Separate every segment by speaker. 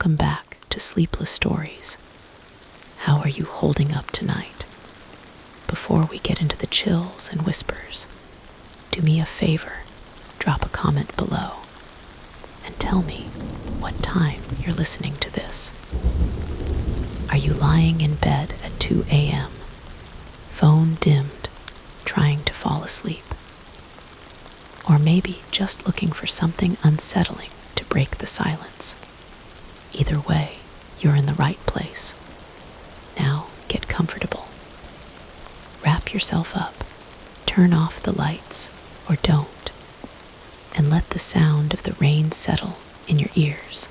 Speaker 1: Welcome back to Sleepless Stories. How are you holding up tonight? Before we get into the chills and whispers, do me a favor, drop a comment below, and tell me what time you're listening to this. Are you lying in bed at 2 a.m., phone dimmed, trying to fall asleep? Or maybe just looking for something unsettling to break the silence? Either way, you're in the right place. Now get comfortable. Wrap yourself up, turn off the lights, or don't, and let the sound of the rain settle in your ears.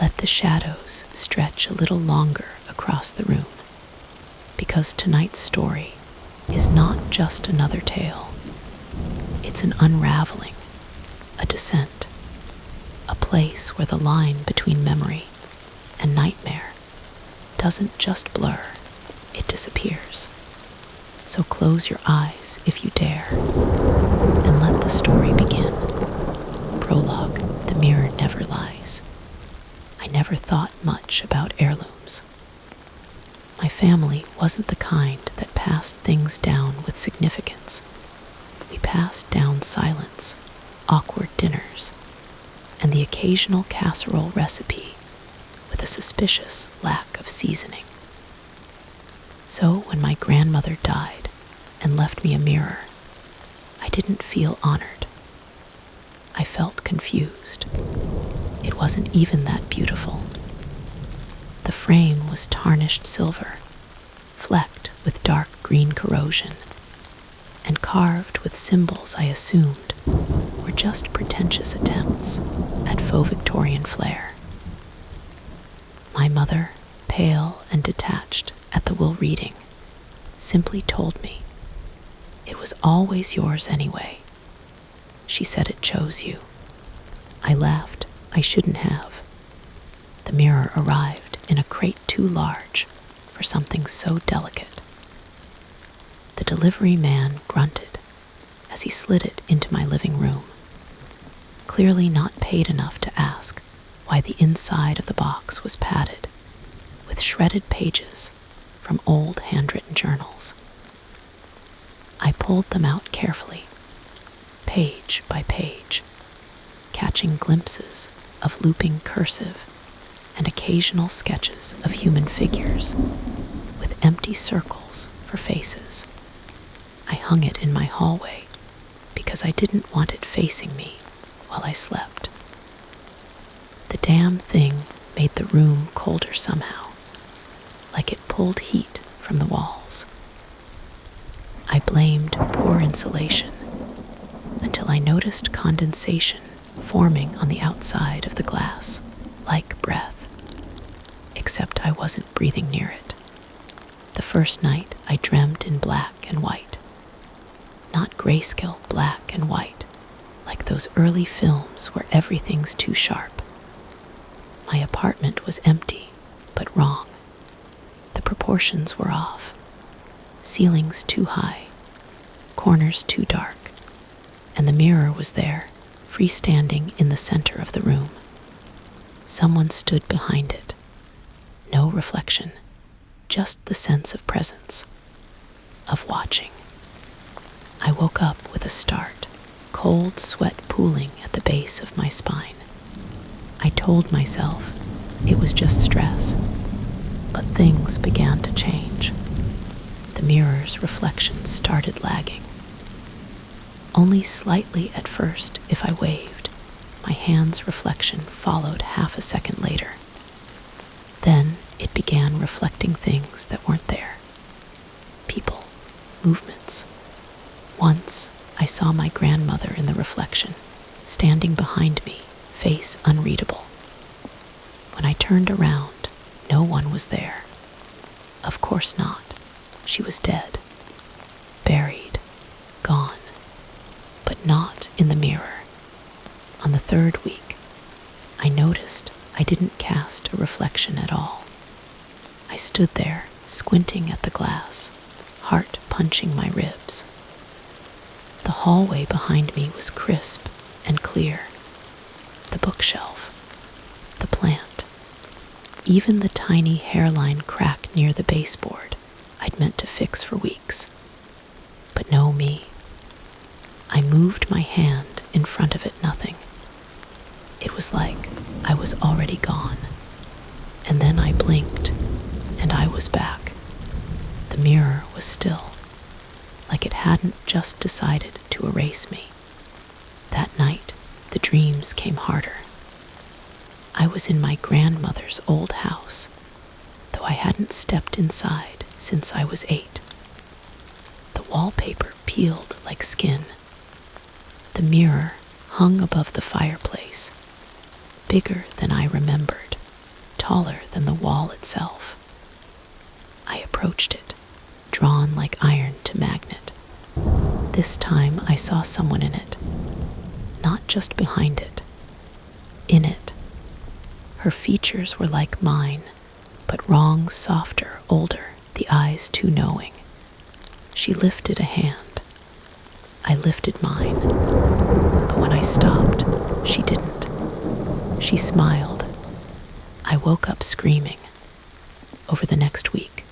Speaker 1: Let the shadows stretch a little longer across the room, because tonight's story is not just another tale. It's an unraveling, a descent, a place where the line between memory and nightmare doesn't just blur, it disappears. So close your eyes if you dare, and let the story begin. Prologue: The mirror never lies. I never thought much about heirlooms. My family wasn't the kind that passed things down with significance. We passed down silence, awkward dinners, and the occasional casserole recipe with a suspicious lack of seasoning. So when my grandmother died and left me a mirror, I didn't feel honored. I felt confused. It wasn't even that beautiful. The frame was tarnished silver, flecked with dark green corrosion, and carved with symbols I assumed were just pretentious attempts at faux Victorian flair. My mother, pale and detached at the will reading, simply told me, "It was always yours anyway." She said it chose you. I laughed. I shouldn't have. The mirror arrived in a crate too large for something so delicate. The delivery man grunted as he slid it into my living room, clearly not paid enough to ask why the inside of the box was padded with shredded pages from old handwritten journals. I pulled them out carefully, page by page, catching glimpses of looping cursive and occasional sketches of human figures with empty circles for faces. I hung it in my hallway because I didn't want it facing me while I slept. The damn thing made the room colder somehow, like it pulled heat from the walls. I blamed poor insulation until I noticed condensation forming on the outside of the glass, like breath. Except I wasn't breathing near it. The first night I dreamt in black and white. Not grayscale black and white, like those early films where everything's too sharp. My apartment was empty, but wrong. The proportions were off. Ceilings too high, corners too dark, and the mirror was there, freestanding in the center of the room. Someone stood behind it. No reflection, just the sense of presence, of watching. I woke up with a start, cold sweat pooling at the base of my spine. I told myself it was just stress, but things began to change. The mirror's reflection started lagging. Only slightly at first if I waved. My hand's reflection followed half a second later. Then it began reflecting things that weren't there. People, movements. Once I saw my grandmother in the reflection, standing behind me, face unreadable. When I turned around, no one was there. Of course not. She was dead, buried, gone, but not in the mirror. On the third week, I noticed I didn't cast a reflection at all. I stood there, squinting at the glass, heart punching my ribs. The hallway behind me was crisp and clear. The bookshelf, the plant, even the tiny hairline crack near the baseboard I'd meant to fix for weeks. But no me. I moved my hand in front of it, nothing. It was like I was already gone. And then I blinked, and I was back. The mirror was still, like it hadn't just decided to erase me. That night, the dreams came harder. I was in my grandmother's old house, though I hadn't stepped inside since I was 8. The wallpaper peeled like skin. The mirror hung above the fireplace, bigger than I remembered, taller than the wall itself. I approached it, drawn like iron to magnet. This time I saw someone in it, not just behind it, in it. Her features were like mine, but wrong, softer, older, the eyes too knowing. She lifted a hand. I lifted mine, but when I stopped, she didn't. She smiled. I woke up screaming. Over the next week,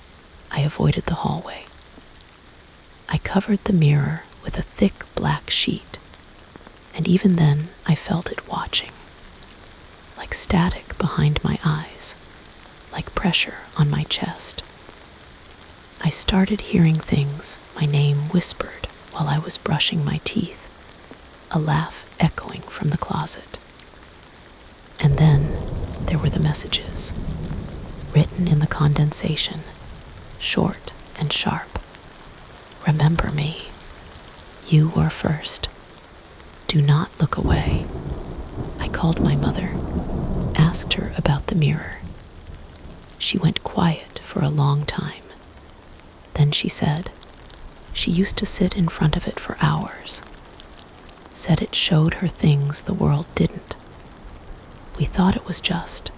Speaker 1: I avoided the hallway. I covered the mirror with a thick black sheet, and even then I felt it watching, like static behind my eyes, like pressure on my chest. I started hearing things my name whispered while I was brushing my teeth, a laugh echoing from the closet. And then there were the messages, written in the condensation, short and sharp. Remember me. You were first. Do not look away. I called my mother, asked her about the mirror. She went quiet for a long time. Then she said she used to sit in front of it for hours. Said it showed her things the world didn't. We thought it was just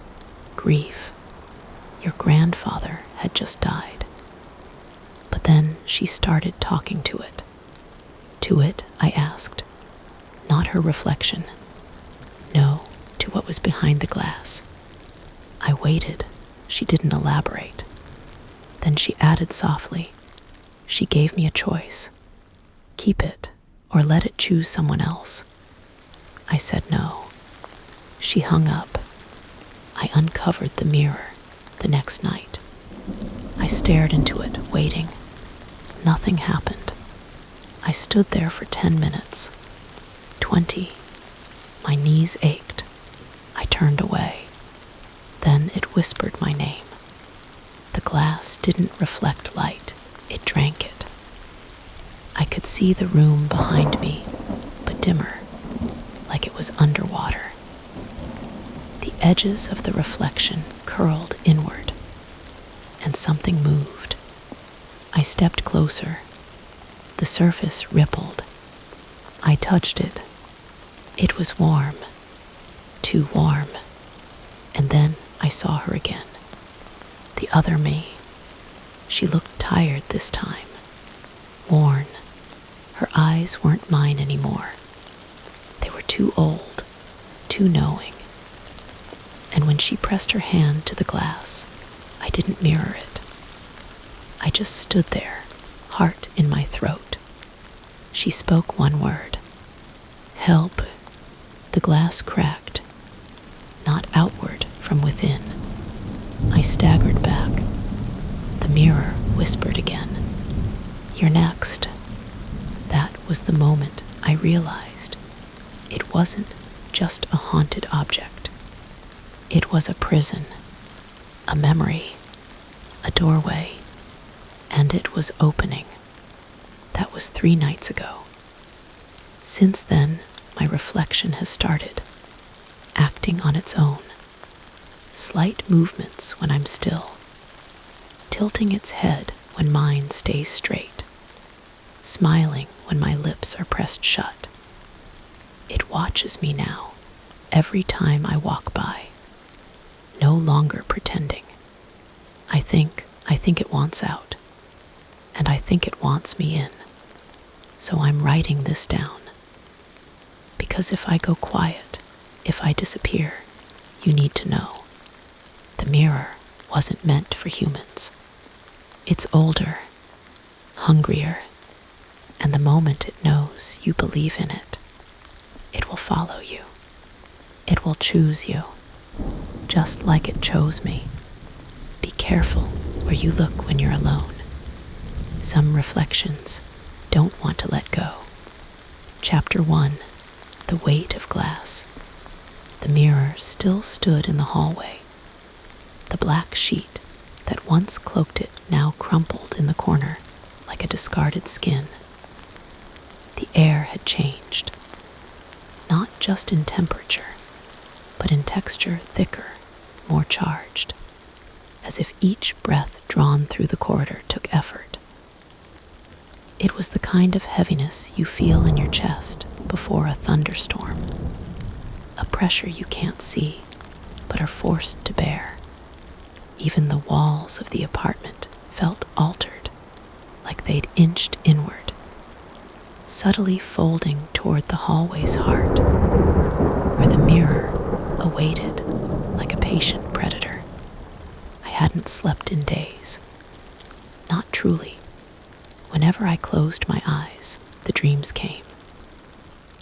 Speaker 1: grief. Your grandfather had just died. But then she started talking to it. To it, I asked. Not her reflection. No, to what was behind the glass. I waited. She didn't elaborate. Then she added softly. She gave me a choice. Keep it, or let it choose someone else. I said no. She hung up. I uncovered the mirror the next night. I stared into it, waiting. Nothing happened. I stood there for 10 minutes. 20. My knees ached. I turned away. Then it whispered my name. The glass didn't reflect light. It drank it. I could see the room behind me, but dimmer, like it was underwater. The edges of the reflection curled inward, and something moved. I stepped closer. The surface rippled. I touched it. It was warm, too warm. And then I saw her again. The other me. She looked tired this time, worn. Her eyes weren't mine anymore. They were too old, too knowing. And when she pressed her hand to the glass, I didn't mirror it. I just stood there, heart in my throat. She spoke one word. Help. The glass cracked, not outward from within. I staggered back. The mirror whispered again. You're next. That was the moment I realized it wasn't just a haunted object. It was a prison, a memory, a doorway, and it was opening. That was 3 nights ago. Since then, my reflection has started, acting on its own. Slight movements when I'm still, tilting its head when mine stays straight, smiling when my lips are pressed shut. It watches me now, every time I walk by, no longer pretending. I think it wants out, and I think it wants me in. So I'm writing this down. Because if I go quiet, if I disappear, you need to know. The mirror wasn't meant for humans. It's older, hungrier, and the moment it knows you believe in it, it will follow you. It will choose you, just like it chose me. Be careful where you look when you're alone. Some reflections don't want to let go. Chapter 1: The Weight of Glass. The mirror still stood in the hallway. The black sheet that once cloaked it now crumpled in the corner like a discarded skin. The air had changed, not just in temperature, but in texture, thicker, more charged, as if each breath drawn through the corridor took effort. It was the kind of heaviness you feel in your chest before a thunderstorm, a pressure you can't see but are forced to bear. Even the walls of the apartment felt altered, like they'd inched inward, subtly folding toward the hallway's heart, where the mirror awaited like a patient predator. I hadn't slept in days. Not truly. Whenever I closed my eyes, the dreams came.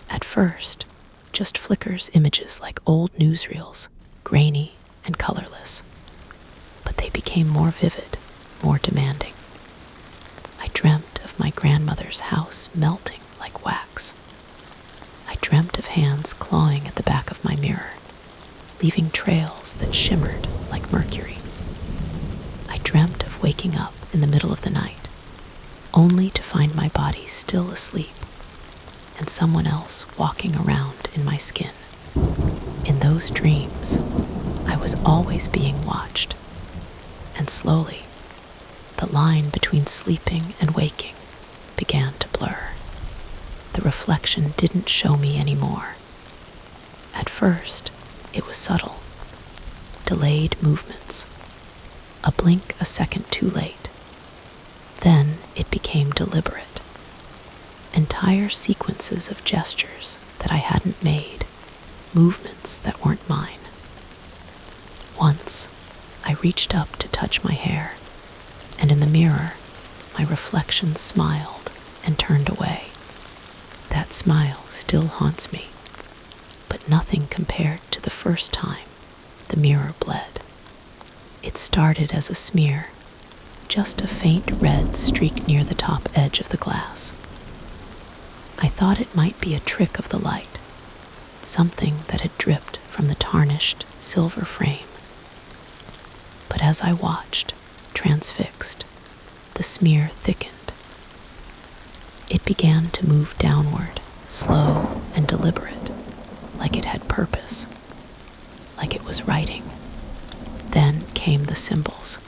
Speaker 1: At first, just flickers images like old newsreels, grainy and colorless. But they became more vivid, more demanding. I dreamt of my grandmother's house melting like wax. I dreamt of hands clawing at the back of my mirror, leaving trails that shimmered like mercury. I dreamt of waking up in the middle of the night, only to find my body still asleep and someone else walking around in my skin. In those dreams, I was always being watched, and slowly, the line between sleeping and waking began to blur. The reflection didn't show me anymore. At first, it was subtle, delayed movements, a blink a second too late. Then it became deliberate, entire sequences of gestures that I hadn't made, movements that weren't mine. Once, I reached up to touch my hair, and in the mirror, my reflection smiled and turned away. That smile still haunts me, but nothing compared to the first time the mirror bled. It started as a smear, just a faint red streak near the top edge of the glass. I thought it might be a trick of the light, something that had dripped from the tarnished silver frame. But as I watched, transfixed, the smear thickened. It began to move downward, slow and deliberate, like it had purpose, like it was writing. Then came the symbols,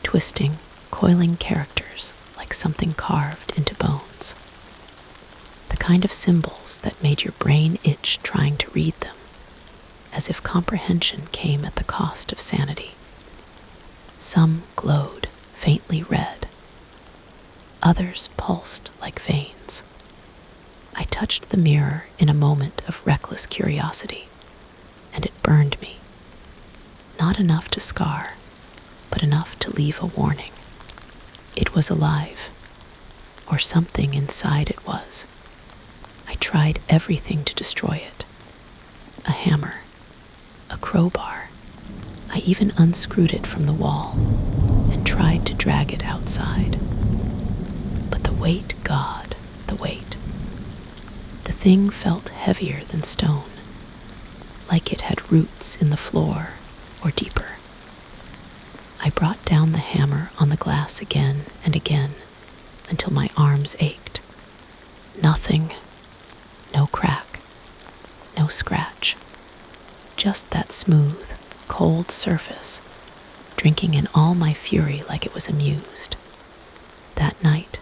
Speaker 1: twisting, coiling characters like something carved into bones. The kind of symbols that made your brain itch trying to read them, as if comprehension came at the cost of sanity. Some glowed faintly red. Others pulsed like veins. I touched the mirror in a moment of reckless curiosity, and it burned me. Not enough to scar, but enough to leave a warning. It was alive, or something inside it was. I tried everything to destroy it. A hammer, a crowbar. I even unscrewed it from the wall and tried to drag it outside. But the weight, God, the weight. The thing felt heavier than stone, like it had roots in the floor or deeper. I brought down the hammer on the glass again and again until my arms ached. Nothing, no crack, no scratch, just that smooth, cold surface, drinking in all my fury like it was amused. That night,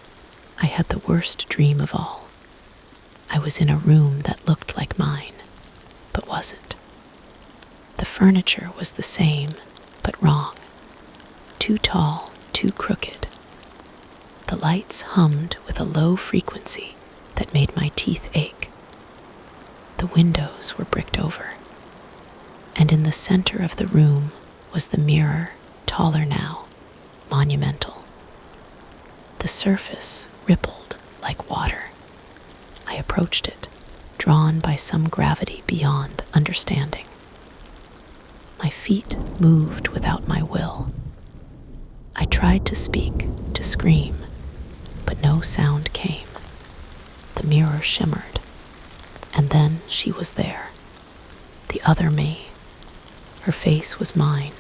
Speaker 1: I had the worst dream of all. I was in a room that looked like mine, but wasn't. The furniture was the same, but wrong. Too tall, too crooked. The lights hummed with a low frequency that made my teeth ache. The windows were bricked over, and in the center of the room was the mirror, taller now, monumental. The surface rippled like water. I approached it, drawn by some gravity beyond understanding. My feet moved without my will. I tried to speak, to scream, but no sound came. The mirror shimmered, and then she was there, the other me. Her face was mine,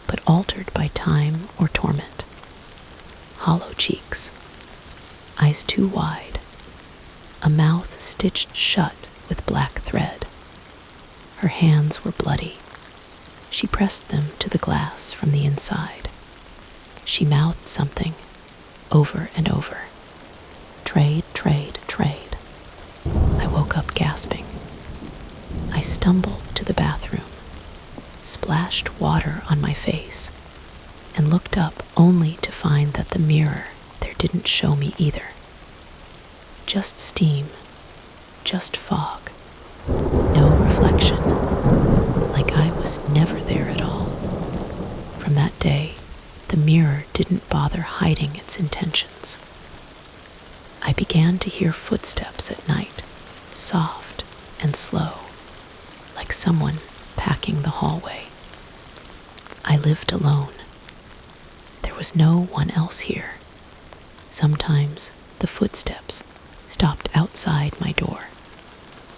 Speaker 1: but altered by time or torment. Hollow cheeks, eyes too wide, a mouth stitched shut with black thread. Her hands were bloody. She pressed them to the glass from the inside. She mouthed something over and over. Trade, trade, trade. I woke up gasping. I stumbled to the bathroom, splashed water on my face, and looked up only to find that the mirror there didn't show me either. Just steam, just fog, no reflection, like I was never there at all. From that day, the mirror didn't bother hiding its intentions. I began to hear footsteps at night, soft and slow, like someone packing the hallway. I lived alone. There was no one else here. Sometimes the footsteps stopped outside my door.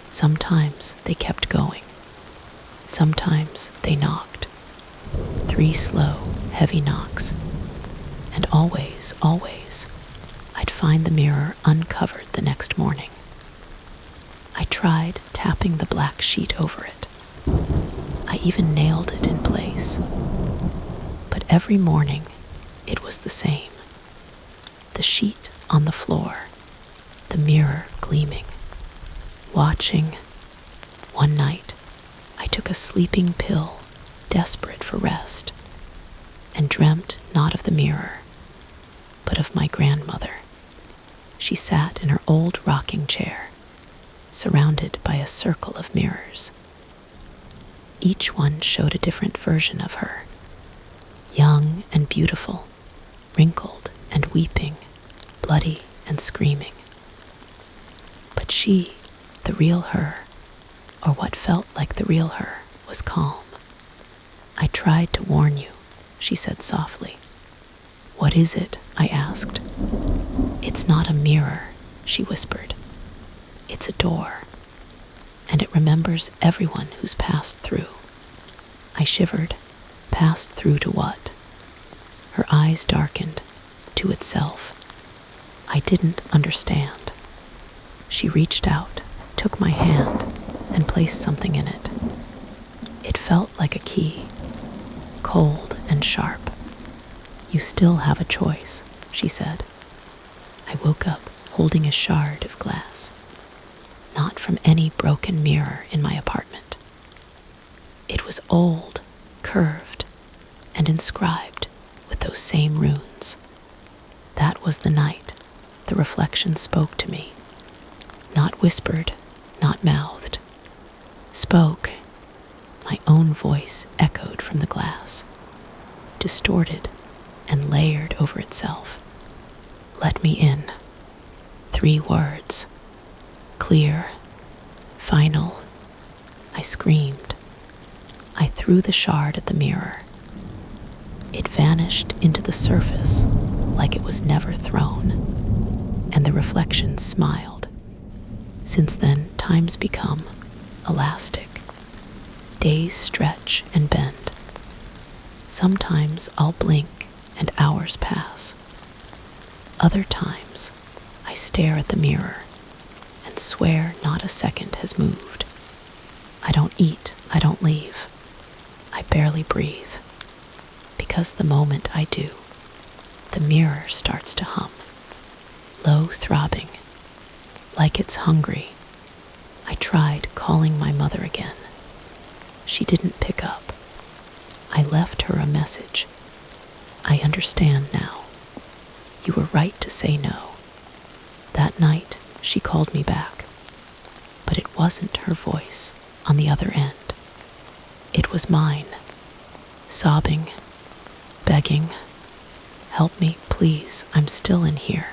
Speaker 1: Sometimes they kept going. Sometimes they knocked. 3 slow, heavy knocks. And always, I'd find the mirror uncovered the next morning. I tried tapping the black sheet over it. I even nailed it in place. But every morning, it was the same. The sheet on the floor, the mirror gleaming, watching. One night, I took a sleeping pill, desperate for rest, and dreamt not of the mirror, but of my grandmother. She sat in her old rocking chair, surrounded by a circle of mirrors. Each one showed a different version of her, young and beautiful, wrinkled and weeping, bloody and screaming. But she, the real her, or what felt like the real her, was calm. I tried to warn you, she said softly. What is it? I asked. It's not a mirror, she whispered. It's a door, and it remembers everyone who's passed through. I shivered. Passed through to what? Her eyes darkened, to itself. I didn't understand. She reached out, took my hand, and placed something in it. It felt like a key, cold and sharp. You still have a choice, she said. I woke up holding a shard of glass, not from any broken mirror in my apartment. It was old, curved, and inscribed with those same runes. That was the night the reflection spoke to me. Not whispered, not mouthed. Spoke. My own voice echoed from the glass, distorted and layered over itself. Let me in. 3 words. Clear. Final. I screamed. I threw the shard at the mirror. It vanished into the surface like it was never thrown, and the reflection smiled. Since then, time's become elastic. Days stretch and bend. Sometimes I'll blink and hours pass. Other times, I stare at the mirror and swear not a second has moved. I don't eat, I don't leave. I barely breathe. Because the moment I do, the mirror starts to hum, low throbbing, like it's hungry. I tried calling my mother again. She didn't pick up. I left her a message. I understand now. You were right to say no. That night, she called me back. But it wasn't her voice on the other end. It was mine. sobbing, begging, "Help me, please, I'm still in here,"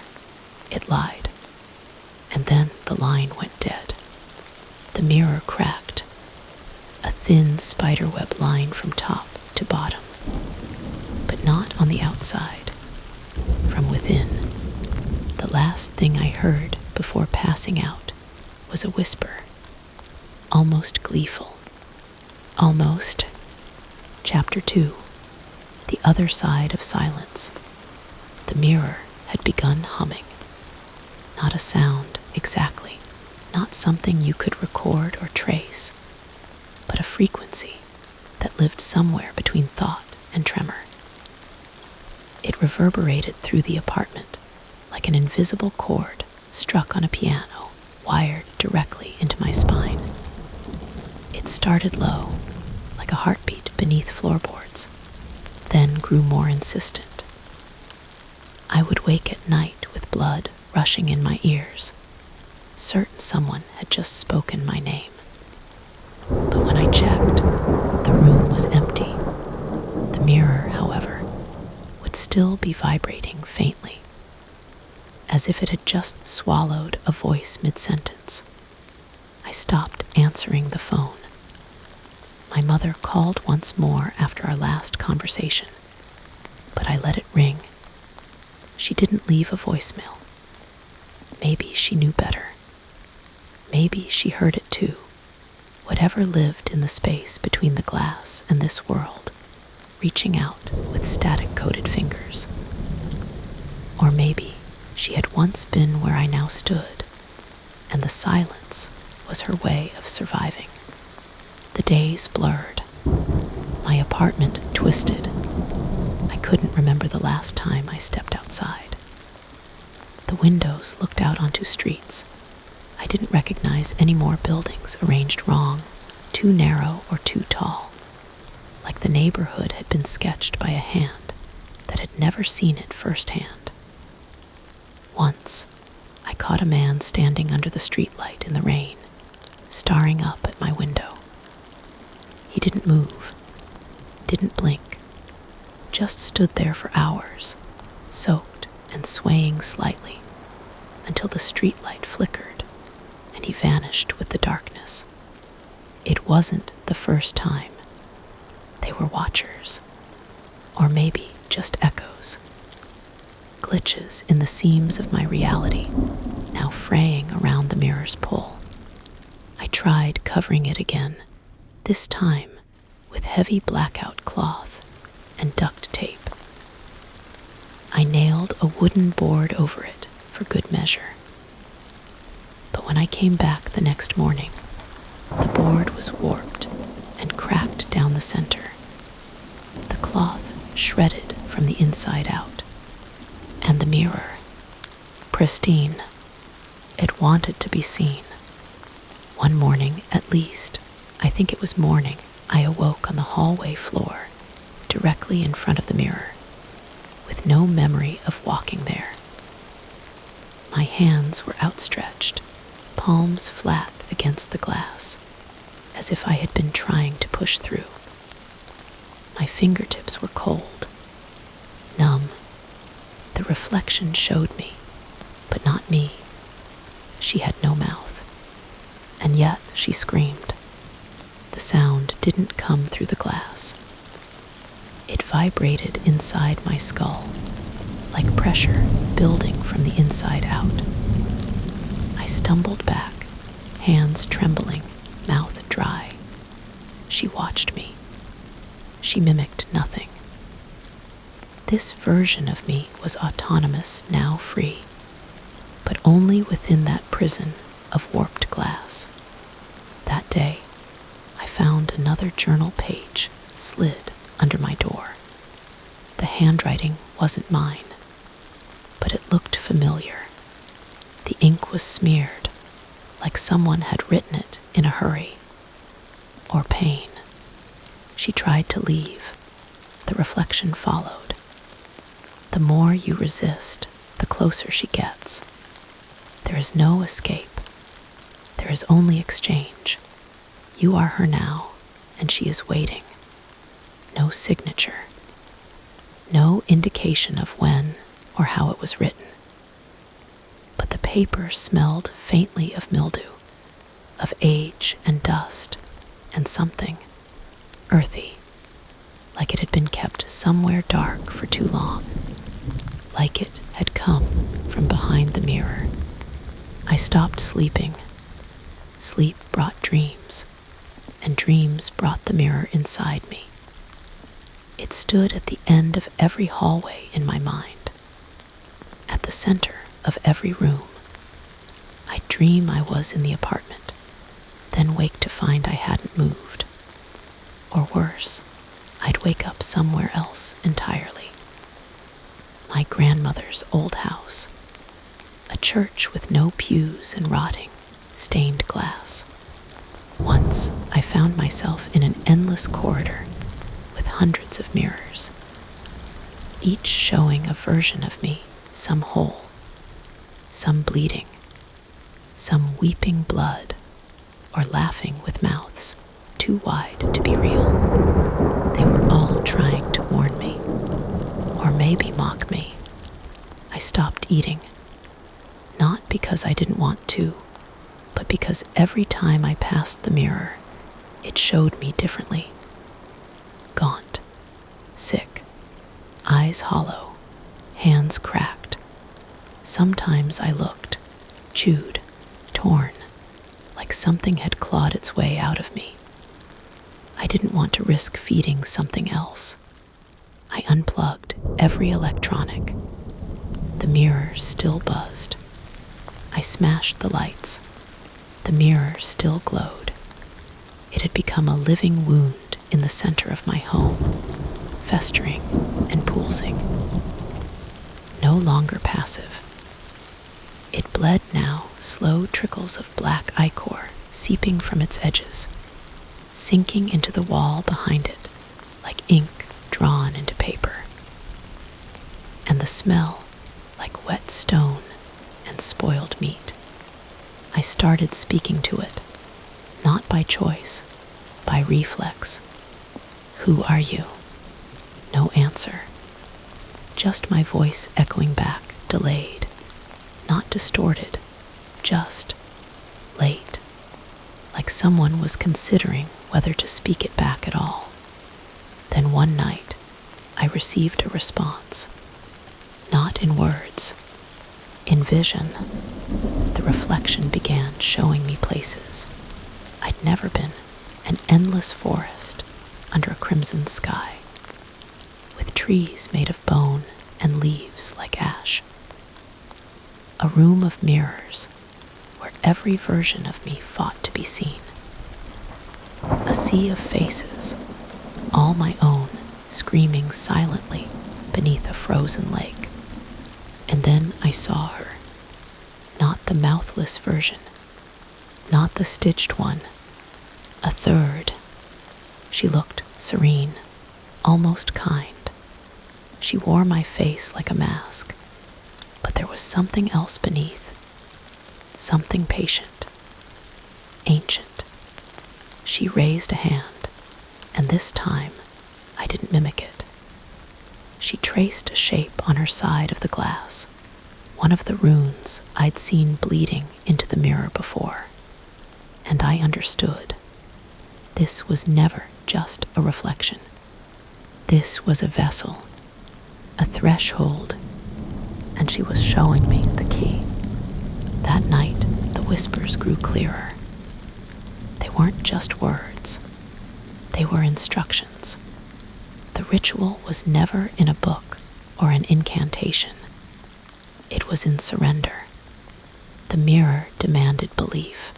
Speaker 1: it lied. And then the line went dead. The mirror cracked, a thin spiderweb line from top to bottom, but not on the outside. From within, the last thing I heard before passing out was a whisper, almost gleeful. Almost. Chapter 2. The Other Side of Silence. The mirror had begun humming. Not a sound exactly, not something you could record or trace, but a frequency that lived somewhere between thought and tremor. It reverberated through the apartment like an invisible chord struck on a piano, wired directly into my spine. It started low, like a heartbeat beneath floorboards, then grew more insistent. I would wake at night with blood rushing in my ears, certain someone had just spoken my name. But when I checked, the room was empty. The mirror, however, would still be vibrating faintly, as if it had just swallowed a voice mid-sentence. I stopped answering the phone. My mother called once more after our last conversation, but I let it ring. She didn't leave a voicemail. Maybe she knew better. Maybe she heard it too. Whatever lived in the space between the glass and this world, reaching out with static-coated fingers. Or maybe she had once been where I now stood, and the silence was her way of surviving. The days blurred. My apartment twisted. I couldn't remember the last time I stepped outside. The windows looked out onto streets. I didn't recognize any more buildings arranged wrong, too narrow or too tall, like the neighborhood had been sketched by a hand that had never seen it firsthand. Once, I caught a man standing under the streetlight in the rain, staring up at my window. He didn't move, didn't blink, just stood there for hours, soaked and swaying slightly, until the streetlight flickered and he vanished with the darkness. It wasn't the first time. They were watchers, or maybe just echoes. Glitches in the seams of my reality, now fraying around the mirror's pull. I tried covering it again, this time with heavy blackout cloth and duct tape. I nailed a wooden board over it for good measure. But when I came back the next morning, the board was warped and cracked down the center. The cloth shredded from the inside out. And the mirror, pristine, it wanted to be seen. One morning, at least, I think it was morning, I awoke on the hallway floor, directly in front of the mirror, with no memory of walking there. My hands were outstretched, palms flat against the glass, as if I had been trying to push through. My fingertips were cold, numb. The reflection showed me, but not me. She had no mouth, and yet she screamed. The sound didn't come through the glass. It vibrated inside my skull, like pressure building from the inside out. I stumbled back, hands trembling, mouth dry. She watched me. She mimicked nothing. This version of me was autonomous, now free, but only within that prison of warped glass. That day, I found another journal page slid under my door. The handwriting wasn't mine, but it looked familiar. The ink was smeared, like someone had written it in a hurry. Or pain. She tried to leave. The reflection followed. The more you resist, the closer she gets. There is no escape. There is only exchange. You are her now, and she is waiting. No no signature, no indication of when or how it was written. But the paper smelled faintly of mildew, of age and dust, and something earthy, like it had been kept somewhere dark for too long, like it had come from behind the mirror. I stopped sleeping. Sleep brought dreams, and dreams brought the mirror inside me. It stood at the end of every hallway in my mind, at the center of every room. I'd dream I was in the apartment, then wake to find I hadn't moved. Or worse, I'd wake up somewhere else entirely. My grandmother's old house, a church with no pews and rotting, stained glass. Once I found myself in an endless corridor with hundreds of mirrors, each showing a version of me, some whole, some bleeding, some weeping blood, or laughing with mouths too wide to be real. They were all trying to warn me, or maybe mock me. I stopped eating, not because I didn't want to, but because every time I passed the mirror, it showed me differently. Gaunt, sick, eyes hollow, hands cracked. Sometimes I looked, chewed, torn, like something had clawed its way out of me. I didn't want to risk feeding something else. I unplugged every electronic. The mirror still buzzed. I smashed the lights. The mirror still glowed. It had become a living wound in the center of my home, festering and pulsing. No longer passive. It bled now, slow trickles of black ichor seeping from its edges, sinking into the wall behind it like ink drawn into paper. And the smell, like wet stone and spoiled meat. I started speaking to it, not by choice, by reflex. Who are you? No answer. Just my voice echoing back, delayed, not distorted, just late, like someone was considering whether to speak it back at all. Then one night, I received a response, not in words, in vision. The reflection began showing me places I'd never been, an endless forest under a crimson sky, with trees made of bone and leaves like ash. A room of mirrors where every version of me fought to be seen. A sea of faces, all my own, screaming silently beneath a frozen lake. And then I saw her, not the mouthless version, not the stitched one, a third. She looked serene, almost kind. She wore my face like a mask, but there was something else beneath, something patient, ancient. She raised a hand, and this time I didn't mimic it. She traced a shape on her side of the glass, one of the runes I'd seen bleeding into the mirror before, and I understood. This was never just a reflection. This was a vessel, a threshold, and she was showing me the key. That night, the whispers grew clearer. They weren't just words. They were instructions. The ritual was never in a book or an incantation. It was in surrender. The mirror demanded belief,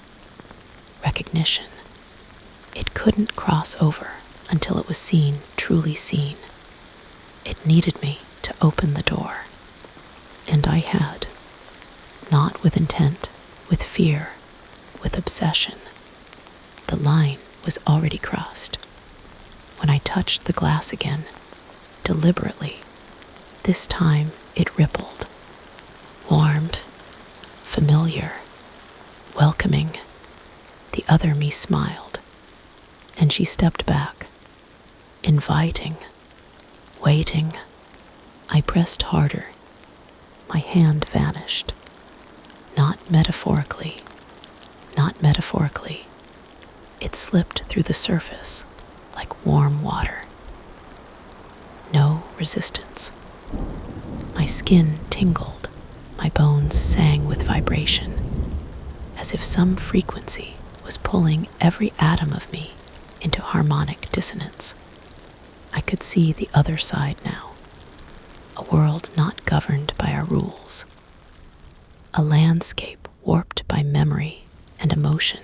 Speaker 1: recognition. It couldn't cross over until it was seen, truly seen. It needed me to open the door. And I had, not with intent, with fear, with obsession. The line was already crossed. When I touched the glass again, deliberately, this time it rippled. Warm, familiar, welcoming. The other me smiled, and she stepped back, inviting, waiting. I pressed harder. My hand vanished. Not metaphorically, not metaphorically. It slipped through the surface like warm water. No resistance. My skin tingled, my bones sang with vibration, as if some frequency was pulling every atom of me into harmonic dissonance. I could see the other side now, a world not governed by our rules, a landscape warped by memory and emotion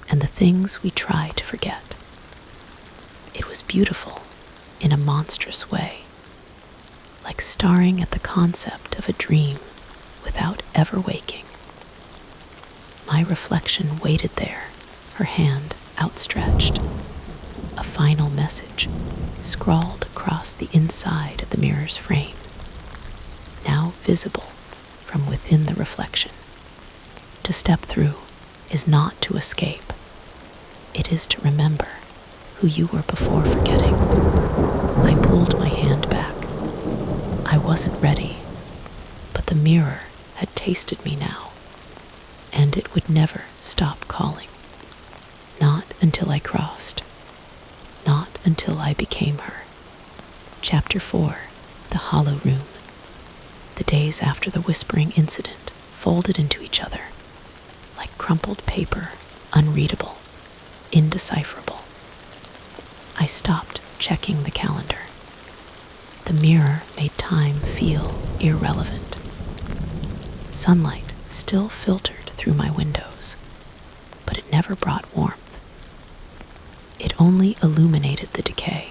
Speaker 1: and the things we try to forget. It was beautiful in a monstrous way, like staring at the concept of a dream without ever waking. My reflection waited there, her hand outstretched, a final message scrawled across the inside of the mirror's frame, now visible from within the reflection. To step through is not to escape. It is to remember who you were before forgetting. I pulled my hand back. I wasn't ready, but the mirror had tasted me now, and it would never stop calling. Not until I crossed. Not until I became her. Chapter 4, The Hollow Room. The days after the whispering incident folded into each other, like crumpled paper, unreadable, indecipherable. I stopped checking the calendar. The mirror made time feel irrelevant. Sunlight still filtered through my windows, but it never brought warmth. It only illuminated the decay.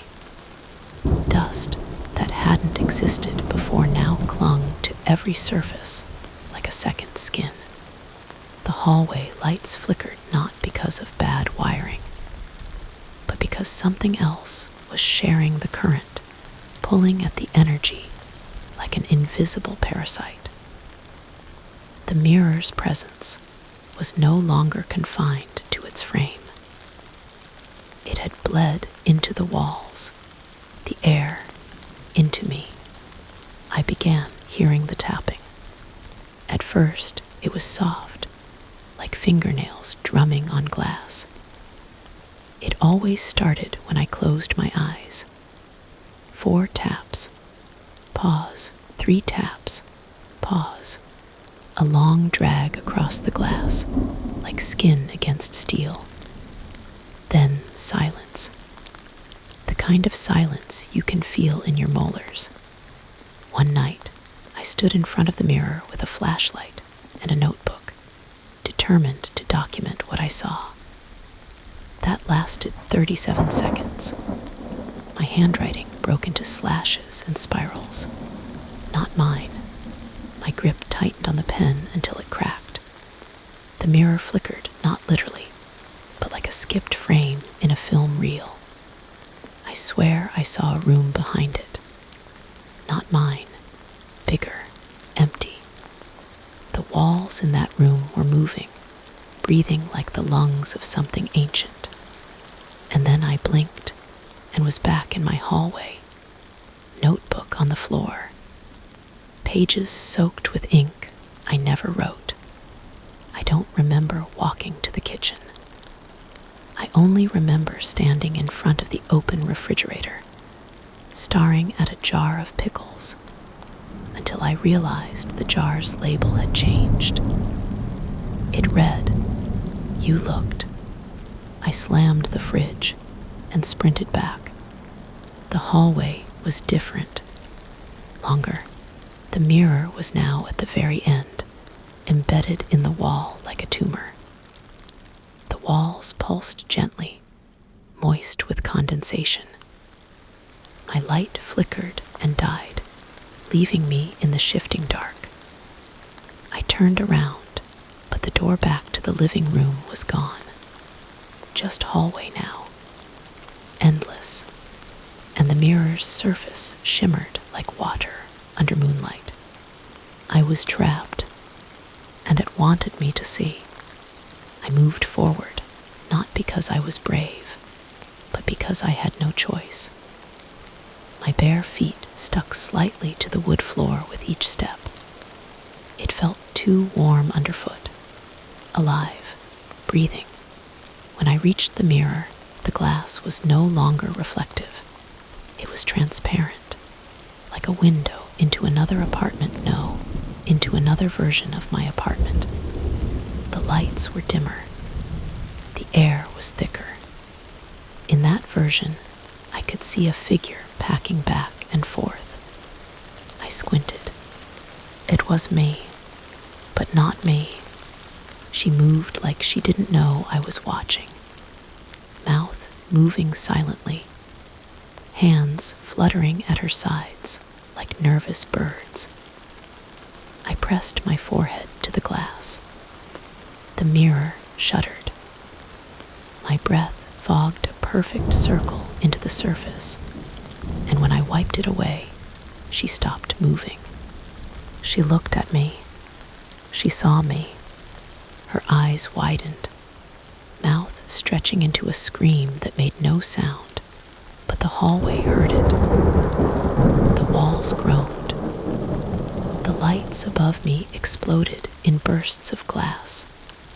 Speaker 1: Dust that hadn't existed before now clung to every surface like a second skin. The hallway lights flickered not because of bad wiring, but because something else was sharing the current, pulling at the energy like an invisible parasite. The mirror's presence was no longer confined to its frame. It had bled into the walls, the air, into me. I began hearing the tapping. At first, it was soft, like fingernails drumming on glass. It always started when I closed my eyes. 4 taps, pause, 3 taps, pause. A long drag across the glass, like skin against steel. Then silence. The kind of silence you can feel in your molars. One night, I stood in front of the mirror with a flashlight and a notebook, determined to document what I saw. That lasted 37 seconds. My handwriting broke into slashes and spirals. Not mine. My grip tightened on the pen until it cracked. The mirror flickered, not literally, but like a skipped frame in a film reel. I swear I saw a room behind it. Not mine. Bigger, empty. The walls in that room were moving, breathing like the lungs of something ancient. And then I blinked and was back in my hallway, notebook on the floor, pages soaked with ink I never wrote. I don't remember walking to the kitchen. I only remember standing in front of the open refrigerator, staring at a jar of pickles, until I realized the jar's label had changed. It read, "You looked." I slammed the fridge and sprinted back. The hallway was different, longer. The mirror was now at the very end, embedded in the wall like a tumor. The walls pulsed gently, moist with condensation. My light flickered and died, leaving me in the shifting dark. I turned around, but the door back to the living room was gone. Just hallway now, endless, and the mirror's surface shimmered like water under moonlight. I was trapped, and it wanted me to see. I moved forward, not because I was brave, but because I had no choice. My bare feet stuck slightly to the wood floor with each step. It felt too warm underfoot, alive, breathing. When I reached the mirror, the glass was no longer reflective. It was transparent, like a window into another apartment, no, into another version of my apartment. The lights were dimmer. The air was thicker. In that version, I could see a figure packing back and forth. I squinted. It was me, but not me. She moved like she didn't know I was watching. Mouth moving silently, hands fluttering at her sides like nervous birds. I pressed my forehead to the glass. The mirror shuddered. My breath fogged a perfect circle into the surface, and when I wiped it away, she stopped moving. She looked at me. She saw me. Her eyes widened, mouth stretching into a scream that made no sound, but the hallway heard it. The walls groaned. The lights above me exploded in bursts of glass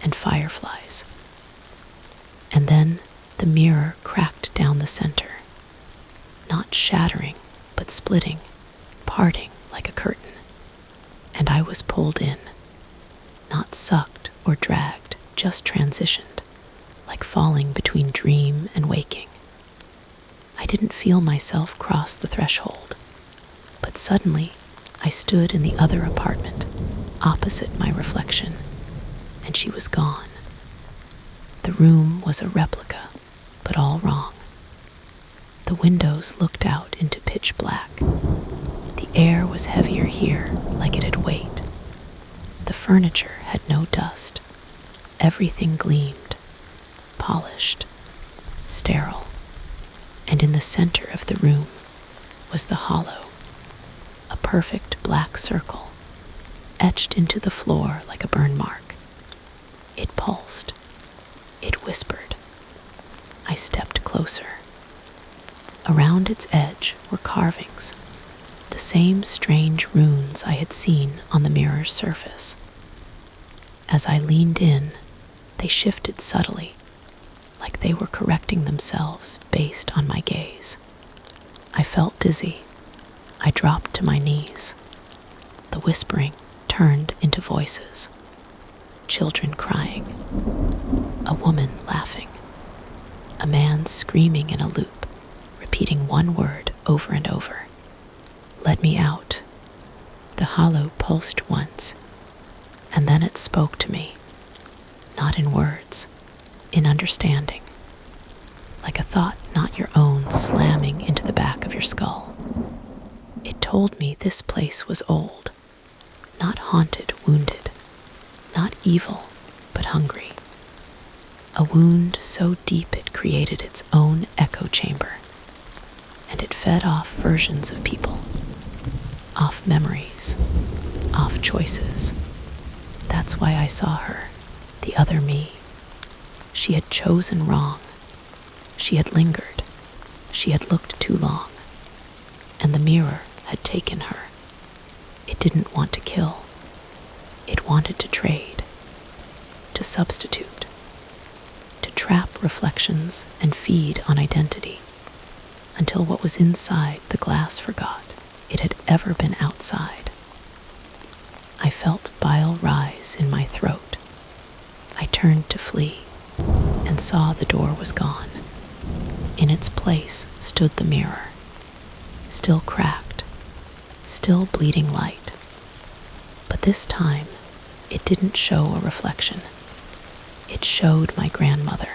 Speaker 1: and fireflies. And then the mirror cracked down the center, not shattering, but splitting, parting like a curtain. And I was pulled in, not sucked or dragged, just transitioned, like falling between dream and waking. I didn't feel myself cross the threshold, but suddenly I stood in the other apartment, opposite my reflection, and she was gone. The room was a replica, but all wrong. The windows looked out into pitch black. The air was heavier here, like it had weight. The furniture had no dust. Everything gleamed, polished, sterile. And in the center of the room was the hollow, a perfect black circle, etched into the floor like a burn mark. It pulsed. It whispered. I stepped closer. Around its edge were carvings, the same strange runes I had seen on the mirror's surface. As I leaned in, they shifted subtly, like they were correcting themselves based on my gaze. I felt dizzy. I dropped to my knees. The whispering turned into voices. Children crying. A woman laughing. A man screaming in a loop, repeating one word over and over. Let me out. The hollow pulsed once, and then it spoke to me, not in words, in understanding, like a thought not your own slamming into the back of your skull. It told me this place was old, not haunted, wounded, not evil, but hungry. A wound so deep it created its own echo chamber, and it fed off versions of people, off memories, off choices. That's why I saw her, the other me. She had chosen wrong. She had lingered. She had looked too long. And the mirror had taken her. It didn't want to kill. It wanted to trade, to substitute, to trap reflections and feed on identity, until what was inside the glass forgot it had ever been outside. I felt bile rise in my throat. I turned to flee and saw the door was gone. In its place stood the mirror, still cracked, still bleeding light. But this time, it didn't show a reflection. It showed my grandmother,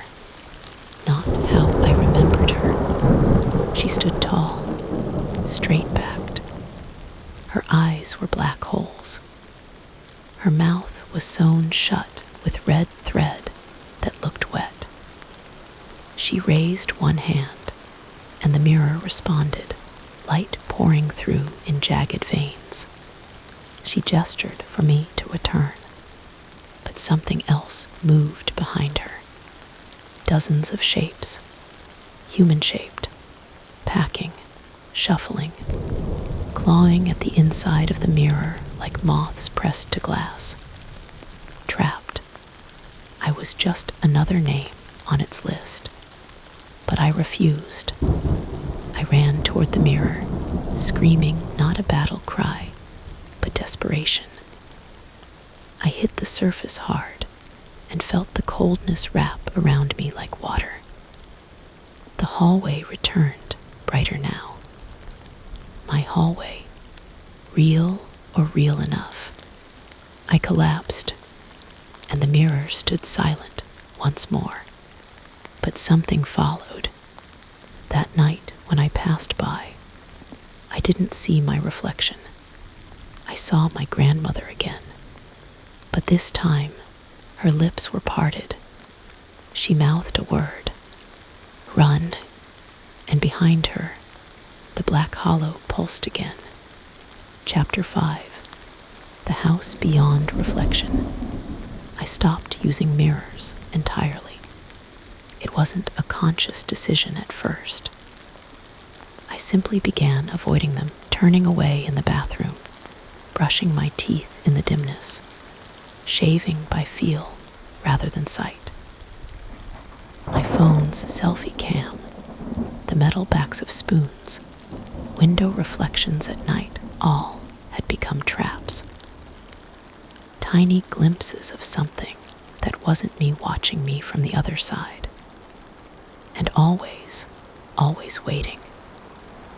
Speaker 1: not how I remembered her. She stood tall, straight-backed. Her eyes were black holes. Her mouth was sewn shut with red thread that looked wet. She raised one hand, and the mirror responded, light pouring through in jagged veins. She gestured for me to return, but something else moved behind her. Dozens of shapes, human-shaped, packing, shuffling, clawing at the inside of the mirror like moths pressed to glass. Trapped. I was just another name on its list. But I refused. I ran toward the mirror, screaming not a battle cry, but desperation. I hit the surface hard and felt the coldness wrap around me like water. The hallway returned, brighter now. My hallway, real or real enough. I collapsed, and the mirror stood silent once more. But something followed. That night when I passed by, I didn't see my reflection. I saw my grandmother again, but this time her lips were parted. She mouthed a word, "Run," and behind her, the black hollow pulsed again. Chapter 5. The House Beyond Reflection. I stopped using mirrors entirely. It wasn't a conscious decision at first. I simply began avoiding them, turning away in the bathroom, brushing my teeth in the dimness, shaving by feel rather than sight. My phone's selfie cam, the metal backs of spoons, window reflections at night, all had become traps. Tiny glimpses of something that wasn't me watching me from the other side. And always waiting.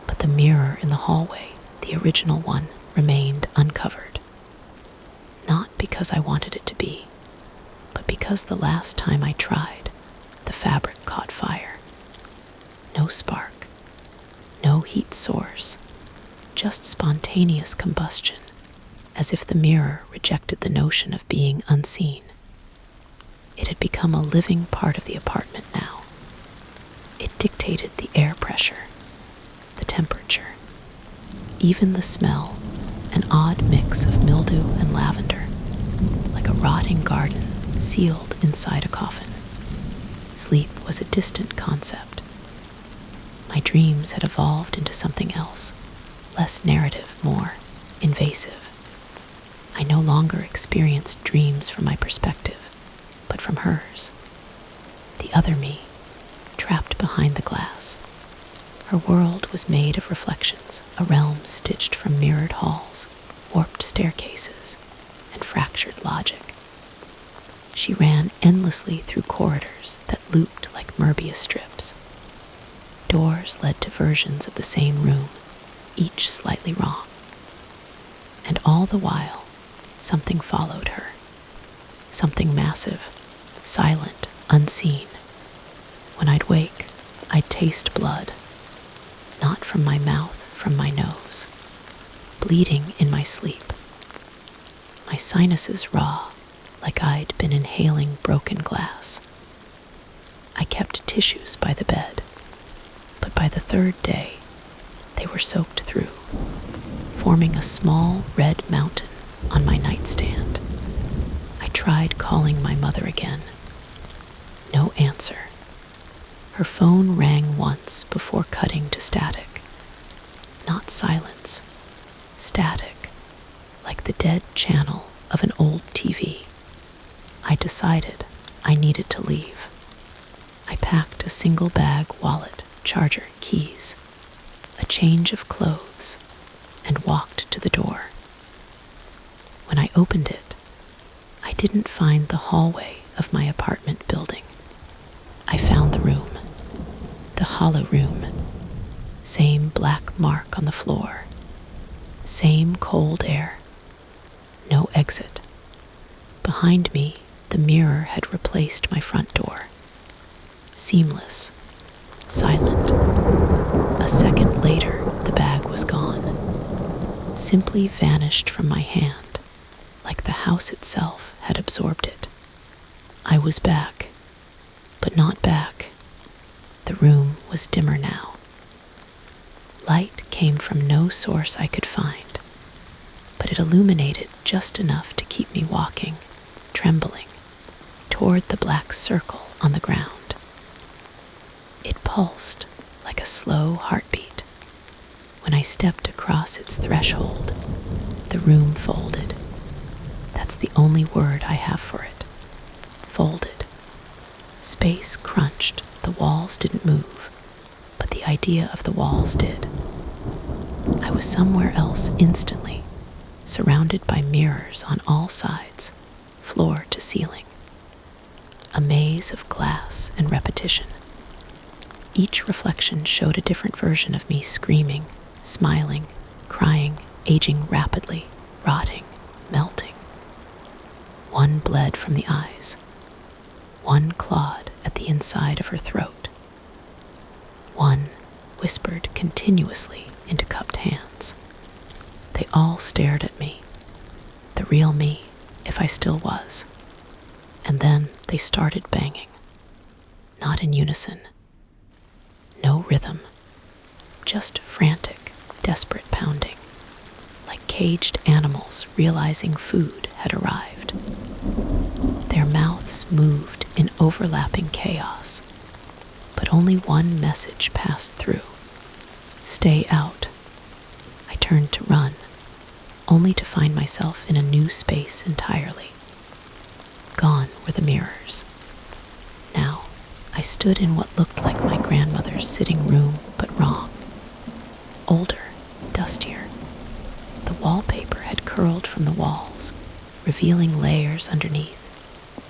Speaker 1: But the mirror in the hallway, the original one, remained uncovered. Not because I wanted it to be, but because the last time I tried, the fabric caught fire. No spark, no heat source, just spontaneous combustion, as if the mirror rejected the notion of being unseen. It had become a living part of the apartment now. It dictated the air pressure, the temperature, even the smell, an odd mix of mildew and lavender, like a rotting garden sealed inside a coffin. Sleep was a distant concept. My dreams had evolved into something else, less narrative, more invasive. I no longer experienced dreams from my perspective, but from hers. The other me, trapped behind the glass. Her world was made of reflections, a realm stitched from mirrored halls, warped staircases, and fractured logic. She ran endlessly through corridors that looped like Möbius strips. Doors led to versions of the same room, each slightly wrong. And all the while, something followed her. Something massive, silent, unseen. When I'd wake, I'd taste blood. Not from my mouth, from my nose. Bleeding in my sleep. My sinuses raw, like I'd been inhaling broken glass. I kept tissues by the bed, but by the third day, they were soaked through, forming a small red mountain on my nightstand. I tried calling my mother again. No answer. Her phone rang once before cutting to static. Not silence, static, like the dead channel of an old TV. I decided I needed to leave. I packed a single bag, wallet, charger, keys, a change of clothes, and walked to the door. When I opened it, I didn't find the hallway of my apartment building. I found the room, the hollow room, same black mark on the floor, same cold air, no exit. Behind me, the mirror had replaced my front door. Seamless, silent. A second later, the bag was gone, simply vanished from my hand, like the house itself had absorbed it. I was back, but not back. The room was dimmer now. Light came from no source I could find, but it illuminated just enough to keep me walking, trembling, toward the black circle on the ground. It pulsed like a slow heartbeat. When I stepped across its threshold, the room folded. That's the only word I have for it. Folded. Space crunched. The walls didn't move, but the idea of the walls did. I was somewhere else instantly, surrounded by mirrors on all sides, floor to ceiling. A maze of glass and repetition. Each reflection showed a different version of me screaming, smiling, crying, aging rapidly, rotting, melting. One bled from the eyes. One clawed at the inside of her throat. One whispered continuously into cupped hands. They all stared at me, the real me, if I still was. And then they started banging. Not in unison. No rhythm. Just frantic, desperate pounding, like caged animals realizing food had arrived. Their mouths moved in overlapping chaos, but only one message passed through. Stay out. I turned to run, only to find myself in a new space entirely. Gone were the mirrors. Now, I stood in what looked like my grandmother's sitting room, but wrong. Older, dustier. The wallpaper had curled from the walls, revealing layers underneath,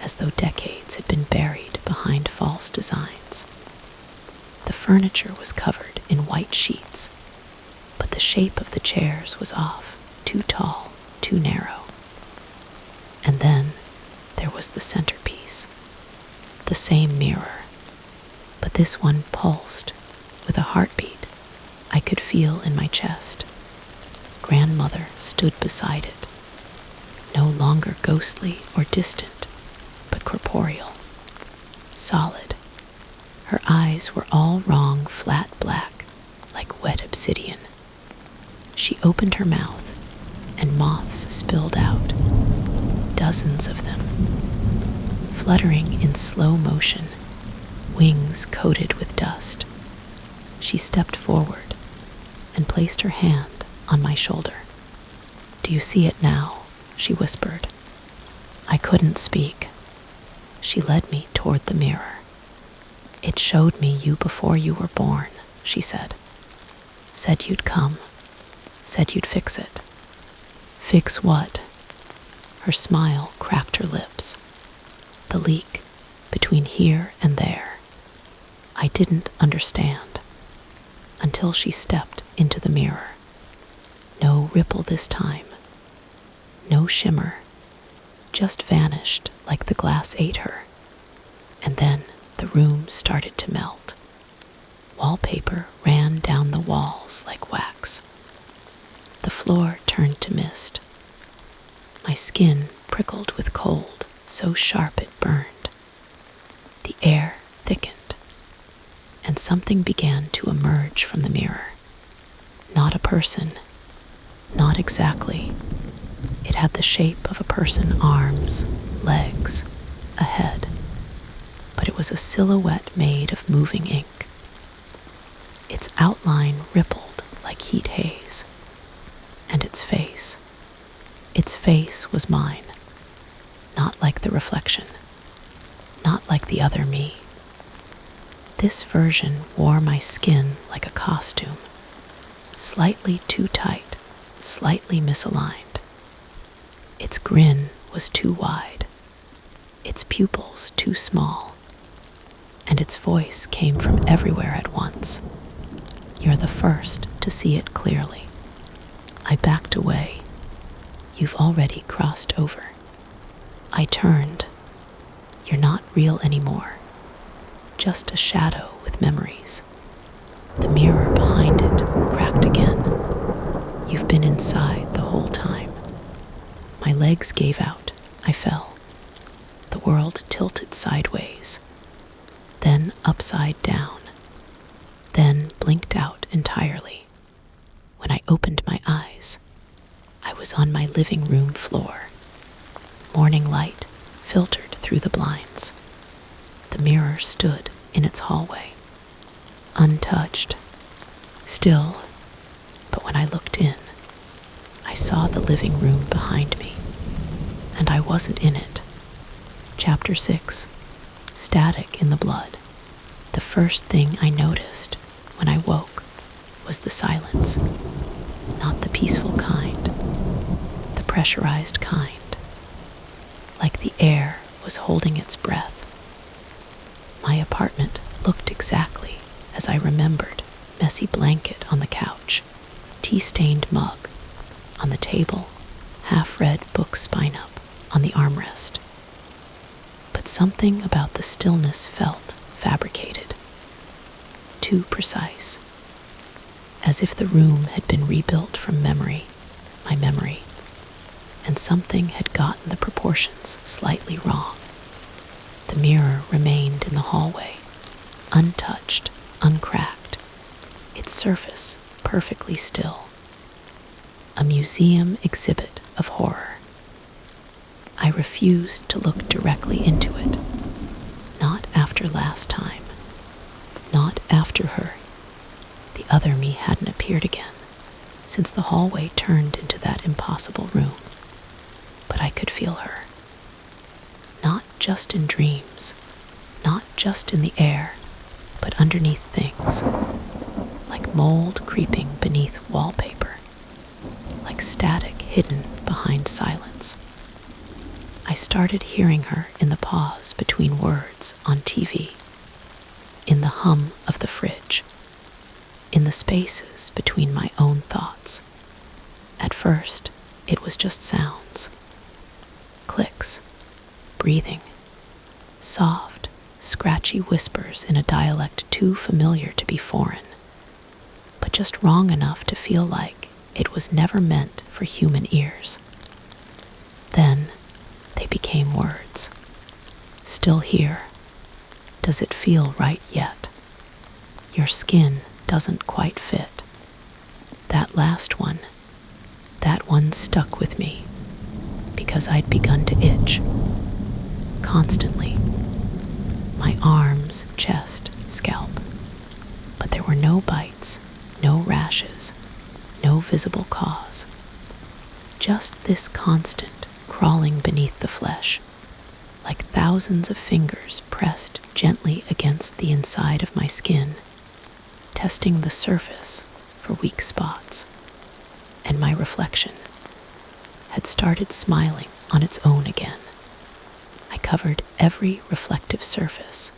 Speaker 1: as though decades had been buried behind false designs. The furniture was covered in white sheets, but the shape of the chairs was off, too tall, too narrow. And then there was the centerpiece, the same mirror, but this one pulsed with a heartbeat I could feel in my chest. Grandmother stood beside it, no longer ghostly or distant, but corporeal, solid. Her eyes were all wrong, flat black, like wet obsidian. She opened her mouth, and moths spilled out, dozens of them, fluttering in slow motion, wings coated with dust. She stepped forward and placed her hand on my shoulder. "Do you see it now?" she whispered. I couldn't speak. She led me toward the mirror. "It showed me you before you were born," she said. "Said you'd come. Said you'd fix it." "Fix what?" Her smile cracked her lips. The leak between here and there. I didn't understand until she stepped into the mirror. No ripple this time. No shimmer. Just vanished like the glass ate her. And then the room started to melt. Wallpaper ran down the walls like wax. The floor turned to mist. My skin prickled with cold, so sharp it burned. The air thickened, and something began to emerge from the mirror. Not a person, not exactly. It had the shape of a person, arms, legs, a head, but it was a silhouette made of moving ink. Its outline rippled like heat haze, and its face was mine, not like the reflection, not like the other me. This version wore my skin like a costume, slightly too tight, slightly misaligned. Its grin was too wide, its pupils too small, and its voice came from everywhere at once. "You're the first to see it clearly." I backed away. "You've already crossed over." I turned. "You're not real anymore. Just a shadow with memories." The mirror behind it cracked again. "You've been inside the whole time." My legs gave out. I fell. The world tilted sideways, then upside down, then blinked out entirely. When I opened my eyes, I was on my living room floor. Morning light filtered through the blinds. The mirror stood in its hallway. untouched, still, but when I looked in, I saw the living room behind me, and I wasn't in it. Chapter 6, Static in the Blood. The first thing I noticed when I woke was the silence. Not the peaceful kind, the pressurized kind. Like the air was holding its breath. My apartment looked exactly as I remembered. Messy blanket on the couch, tea-stained mug on the table, half-read book spine up on the armrest. But something about the stillness felt fabricated, too precise, as if the room had been rebuilt from my memory, and something had gotten the proportions slightly wrong. The mirror remained in the hallway, untouched, uncracked, its surface perfectly still. A museum exhibit of horror. I refused to look directly into it. Not after last time. Not after her. The other me hadn't appeared again, since the hallway turned into that impossible room. But I could feel her. Not just in dreams, not just in the air, but underneath things, like mold creeping beneath wallpaper, like static hidden behind silence. I started hearing her in the pause between words on TV, in the hum of the fridge, in the spaces between my own thoughts. At first, it was just sounds. Clicks, breathing, soft, scratchy whispers in a dialect too familiar to be foreign, but just wrong enough to feel like it was never meant for human ears. Then they became words. Still here. Does it feel right yet? Your skin doesn't quite fit. That last one, that one stuck with me because I'd begun to itch. Constantly. My arms, chest, scalp. But there were no bites, no rashes, no visible cause. Just this constant crawling beneath the flesh, like thousands of fingers pressed gently against the inside of my skin, testing the surface for weak spots. And my reflection had started smiling on its own again. I covered every reflective surface.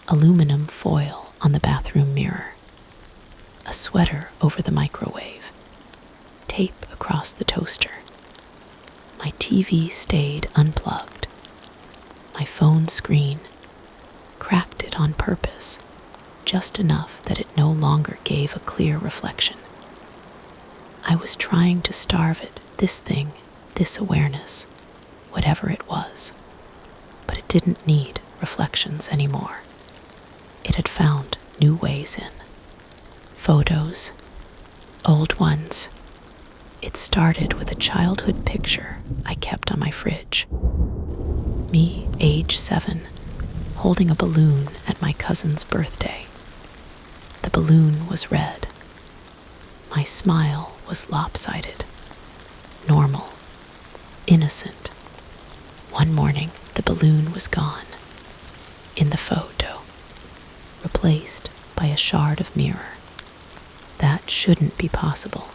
Speaker 1: Aluminum foil on the bathroom mirror, a sweater over the microwave, tape across the toaster. My TV stayed unplugged. My phone screen, cracked it on purpose, just enough that it no longer gave a clear reflection. I was trying to starve it, this thing, this awareness, whatever it was. But it didn't need reflections anymore. It had found new ways in. Photos, old ones. It started with a childhood picture I kept on my fridge. Me, age 7, holding a balloon at my cousin's birthday. The balloon was red. My smile was lopsided, normal, innocent. One morning, the balloon was gone. In the photo, replaced by a shard of mirror. That shouldn't be possible.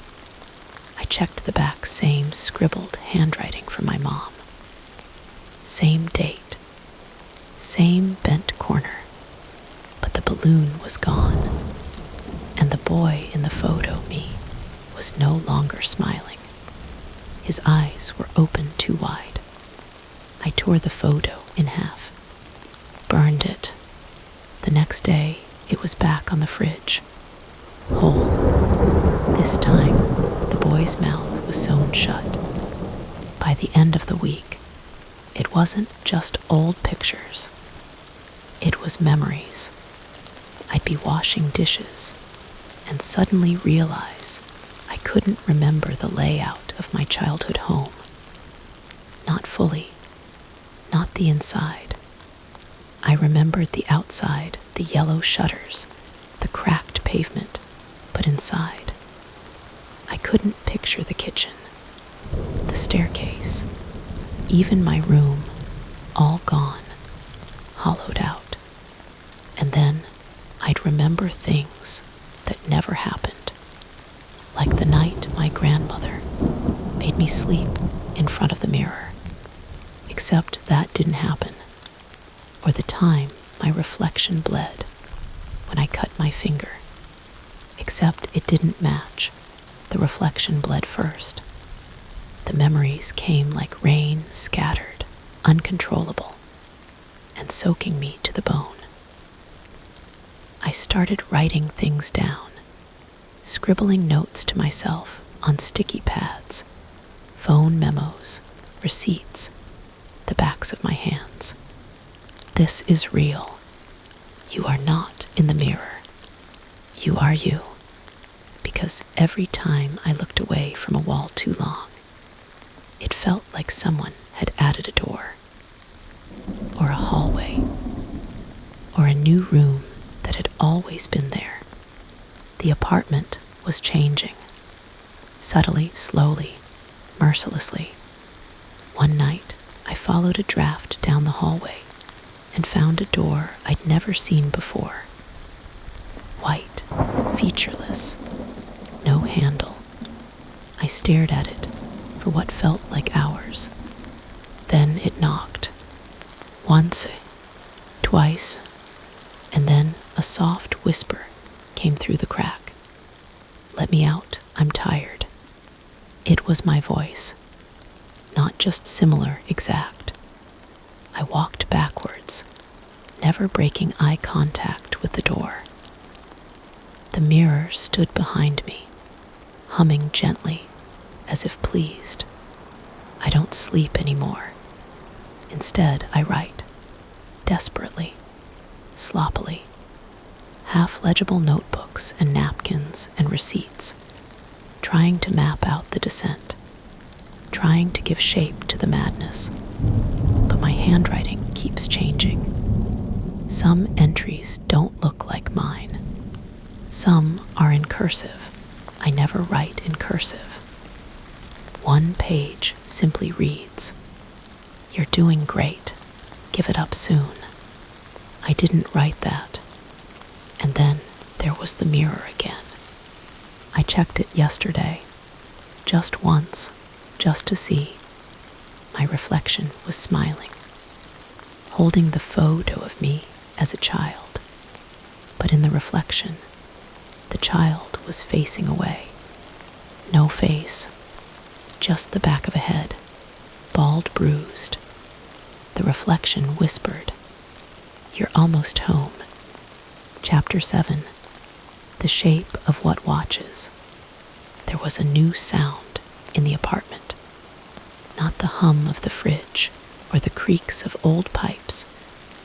Speaker 1: I checked the back, same scribbled handwriting from my mom. Same date, same bent corner, but the balloon was gone, and the boy in the photo, me, was no longer smiling. His eyes were open too wide. I tore the photo in half, burned it. The next day, it was back on the fridge, whole. This time, the boy's mouth was sewn shut. By the end of the week, it wasn't just old pictures. It was memories. I'd be washing dishes and suddenly realize I couldn't remember the layout of my childhood home. Not fully, not the inside. I remembered the outside, the yellow shutters, the cracked pavement, but inside. I couldn't picture the kitchen, the staircase, even my room, all gone, hollowed out. And then I'd remember things that never happened, like the night my grandmother made me sleep in front of the mirror, except that didn't happen, or the time my reflection bled when I cut my finger, except it didn't match. The reflection bled first. The memories came like rain, scattered, uncontrollable, and soaking me to the bone. I started writing things down, scribbling notes to myself on sticky pads, phone memos, receipts, the backs of my hands. This is real. You are not in the mirror. You are you. Because every time I looked away from a wall too long, it felt like someone had added a door, or a hallway, or a new room that had always been there. The apartment was changing, subtly, slowly, mercilessly. One night, I followed a draft down the hallway and found a door I'd never seen before. White, featureless, no handle. I stared at it for what felt like hours. Then it knocked. Once, twice, and then a soft whisper came through the crack. "Let me out, I'm tired." It was my voice, not just similar, exact. I walked backwards, never breaking eye contact with the door. The mirror stood behind me, humming gently, as if pleased. I don't sleep anymore. Instead, I write, desperately, sloppily, half-legible notebooks and napkins and receipts, trying to map out the descent, trying to give shape to the madness. But my handwriting keeps changing. Some entries don't look like mine. Some are in cursive. I never write in cursive. One page simply reads, "You're doing great. Give it up soon." I didn't write that. And then there was the mirror again. I checked it yesterday, just once, just to see. My reflection was smiling, holding the photo of me as a child. But in the reflection, the child was facing away. No face, just the back of a head, bald, bruised. The reflection whispered, "You're almost home." Chapter 7. The Shape of What Watches. There was a new sound in the apartment. Not the hum of the fridge or the creaks of old pipes.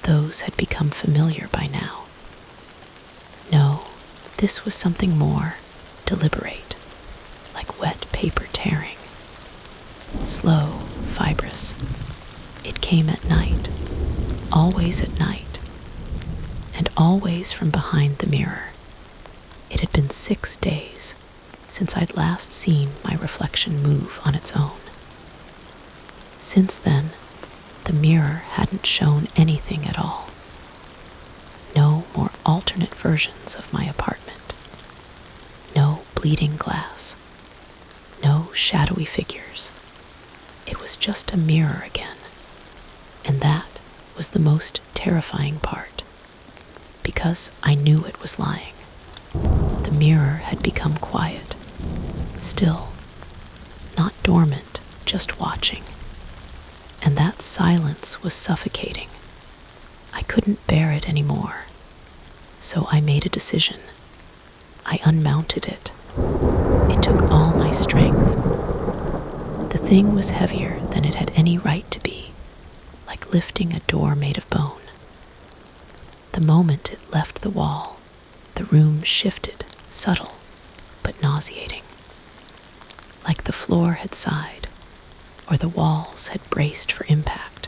Speaker 1: Those had become familiar by now. No, this was something more, deliberate, like wet paper tearing. Slow, fibrous. It came at night, always at night, and always from behind the mirror. It had been 6 days since I'd last seen my reflection move on its own. Since then, the mirror hadn't shown anything at all. No more alternate versions of my apartment. No bleeding glass. No shadowy figures. It was just a mirror again. And that was the most terrifying part, because I knew it was lying. The mirror had become quiet, still, not dormant, just watching. And that silence was suffocating. I couldn't bear it anymore. So I made a decision. I unmounted it. It took all my strength. The thing was heavier than it had any right to be, like lifting a door made of bone. The moment it left the wall, the room shifted, subtle, but nauseating. Like the floor had sighed, or the walls had braced for impact.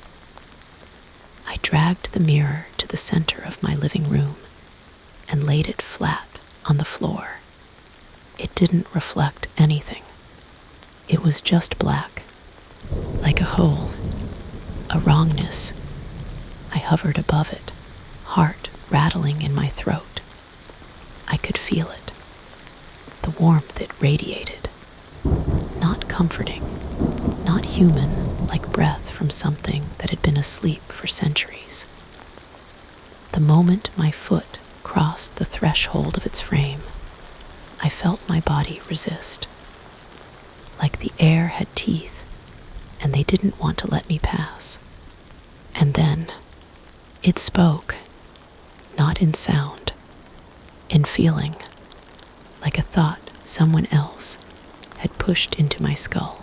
Speaker 1: I dragged the mirror to the center of my living room and laid it flat on the floor. It didn't reflect anything. It was just black, like a hole, a wrongness. I hovered above it, heart rattling in my throat. I could feel it, the warmth it radiated. Not comforting, not human, like breath from something that had been asleep for centuries. The moment my foot crossed the threshold of its frame, I felt my body resist. Like the air had teeth, and they didn't want to let me pass. And then, it spoke, not in sound, in feeling, like a thought someone else had pushed into my skull.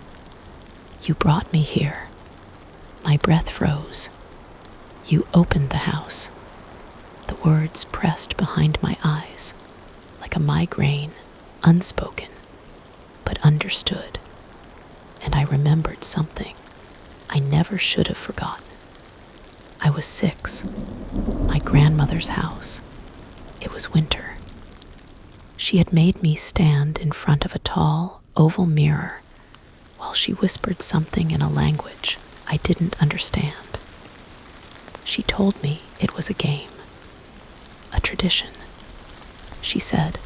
Speaker 1: You brought me here. My breath froze. You opened the house. The words pressed behind my eyes, like a migraine, unspoken, but understood. And I remembered something I never should have forgotten. I was 6, my grandmother's house. It was winter. She had made me stand in front of a tall, oval mirror while she whispered something in a language I didn't understand. She told me it was a game, a tradition. She said,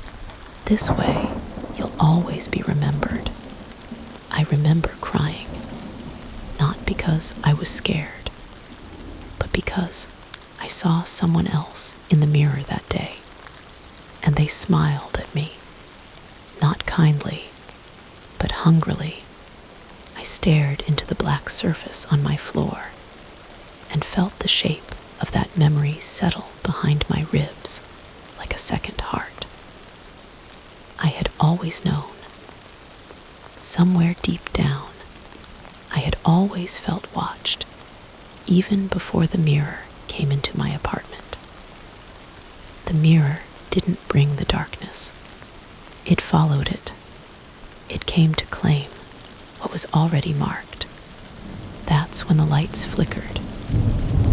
Speaker 1: "This way, you'll always be remembered." I remember crying, not because I was scared, but because I saw someone else in the mirror that day, and they smiled at me, not kindly, but hungrily. I stared into the black surface on my floor and felt the shape of that memory settle behind my ribs like a second heart. I had always known. Somewhere deep down, I had always felt watched, even before the mirror came into my apartment. The mirror didn't bring the darkness. It followed it. It came to claim what was already marked. That's when the lights flickered,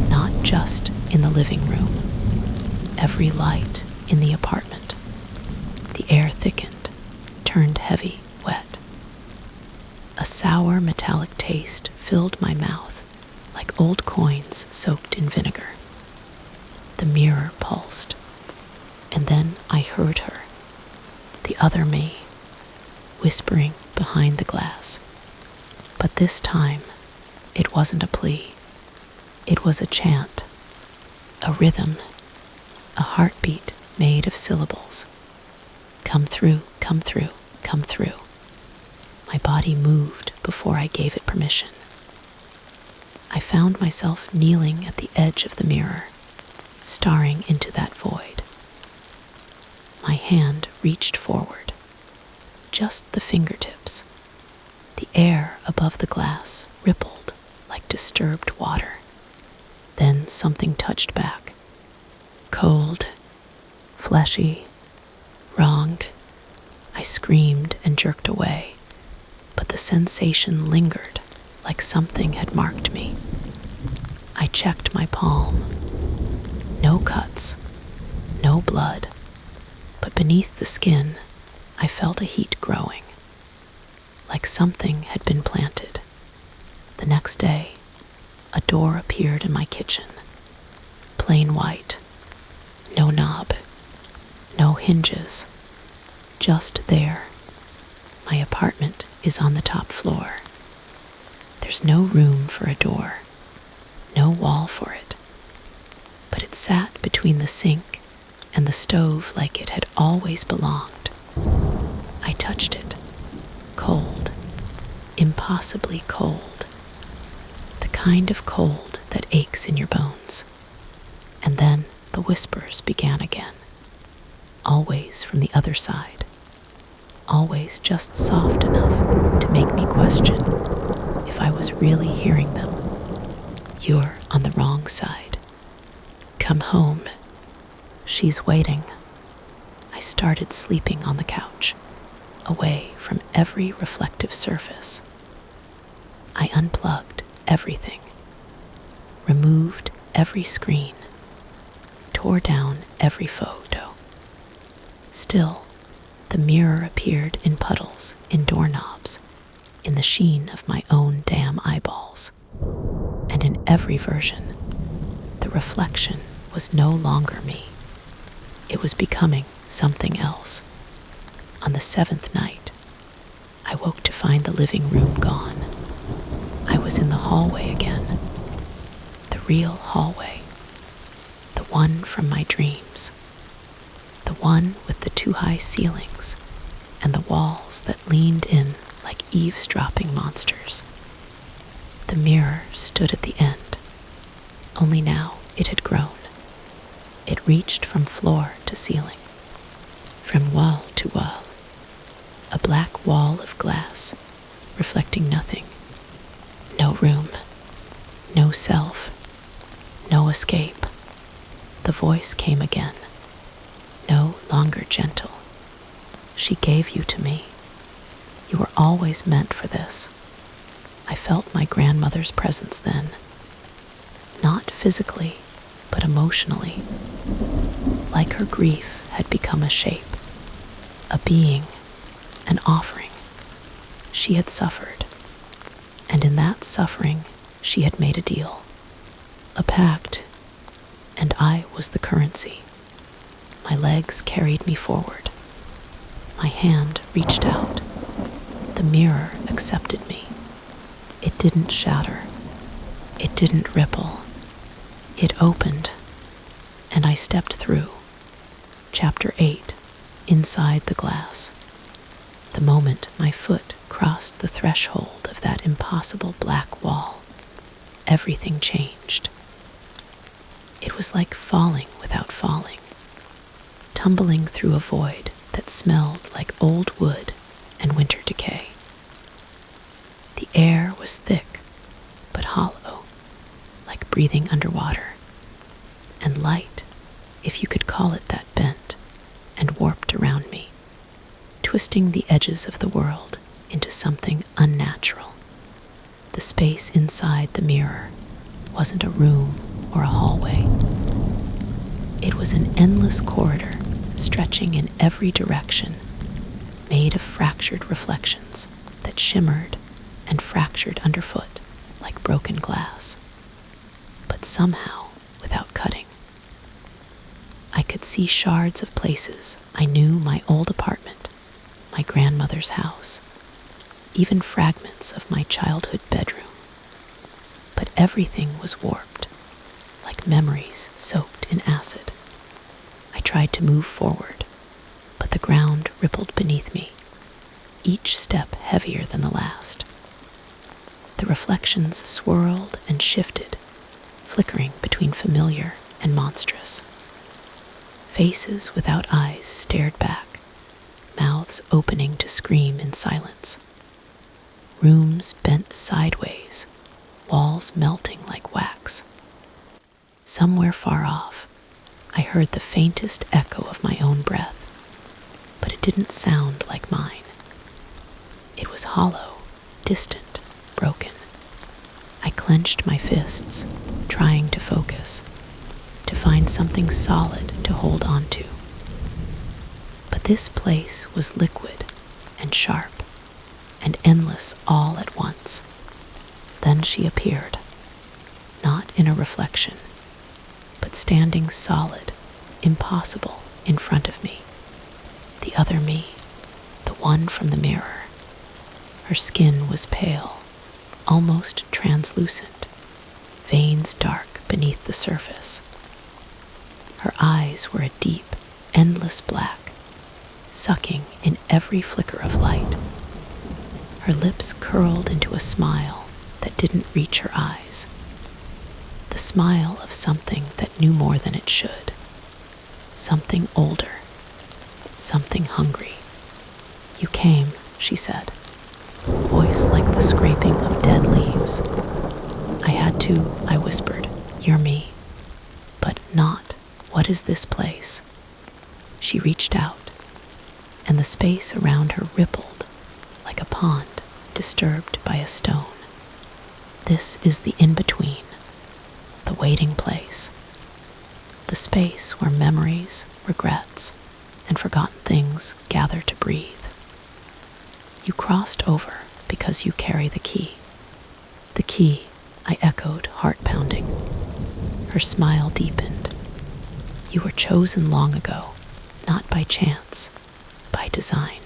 Speaker 1: not just in the living room. Every light in the apartment. The air thickened, turned heavy, wet. A sour metallic taste filled my mouth like old coins soaked in vinegar. The mirror pulsed, and then I heard her, the other me, whispering behind the glass. But this time, it wasn't a plea. It was a chant, a rhythm, a heartbeat made of syllables. Come through, come through, come through. My body moved before I gave it permission. I found myself kneeling at the edge of the mirror, staring into that void. My hand reached forward, just the fingertips. The air above the glass rippled like disturbed water. Then something touched back. Cold, fleshy, wronged. I screamed and jerked away, but the sensation lingered like something had marked me. I checked my palm. No cuts, no blood, but beneath the skin, I felt a heat growing, like something had been planted. The next day, a door appeared in my kitchen, plain white, no knob, no hinges, just there. My apartment is on the top floor. There's no room for a door, no wall for it, but it sat between the sink and the stove like it had always belonged. I touched it, cold, impossibly cold, the kind of cold that aches in your bones. And then the whispers began again, always from the other side, always just soft enough to make me question if I was really hearing them. You're on the wrong side. Come home. She's waiting. I started sleeping on the couch, away from every reflective surface. I unplugged everything, removed every screen, tore down every photo. Still, the mirror appeared in puddles, in doorknobs, in the sheen of my own damn eyeballs. And in every version, the reflection was no longer me. It was becoming something else. On the seventh night, I woke to find the living room gone. I was in the hallway again. The real hallway. The one from my dreams. The one with the too high ceilings and the walls that leaned in like eavesdropping monsters. The mirror stood at the end, only now it had grown. It reached from floor to ceiling, from wall to wall, a black wall of glass reflecting nothing. No room, no self, no escape. The voice came again, no longer gentle. She gave you to me. You were always meant for this. I felt my grandmother's presence then, not physically, but emotionally, like her grief had become a shape, a being, an offering. She had suffered, and in that suffering she had made a deal, a pact, and I was the currency. My legs carried me forward. My hand reached out. The mirror accepted me. It didn't shatter. It didn't ripple. It opened, and I stepped through. Chapter 8, Inside the Glass. The moment my foot crossed the threshold of that impossible black wall, everything changed. It was like falling without falling, tumbling through a void that smelled like old wood and winter decay. The air was thick, but hollow, like breathing underwater, and light, if you could call it that, bent and warped around me, twisting the edges of the world into something unnatural. The space inside the mirror wasn't a room or a hallway. It was an endless corridor stretching in every direction, made of fractured reflections that shimmered and fractured underfoot like broken glass, but somehow without cutting. I could see shards of places I knew: my old apartment, my grandmother's house, even fragments of my childhood bedroom. But everything was warped, like memories soaked in acid. I tried to move forward, but the ground rippled beneath me, each step heavier than the last. The reflections swirled and shifted, flickering between familiar and monstrous. Faces without eyes stared back, mouths opening to scream in silence. Rooms bent sideways, walls melting like wax. Somewhere far off, I heard the faintest echo of my own breath, but it didn't sound like mine. It was hollow, distant, broken. I clenched my fists, trying to focus, to find something solid to hold on to. But this place was liquid and sharp and endless all at once. Then she appeared, not in a reflection, but standing solid, impossible in front of me. The other me, the one from the mirror. Her skin was pale, almost translucent, veins dark beneath the surface. Her eyes were a deep, endless black, sucking in every flicker of light. Her lips curled into a smile that didn't reach her eyes. The smile of something that knew more than it should. Something older. Something hungry. "You came," she said, voice like the scraping of dead leaves. "I had to," I whispered. "You're me." "But not. What is this place?" She reached out, and the space around her rippled like a pond disturbed by a stone. "This is the in-between, the waiting place, the space where memories, regrets, and forgotten things gather to breathe. You crossed over because you carry the key. The key, I echoed, heart pounding. Her smile deepened. You were chosen long ago, not by chance, by design.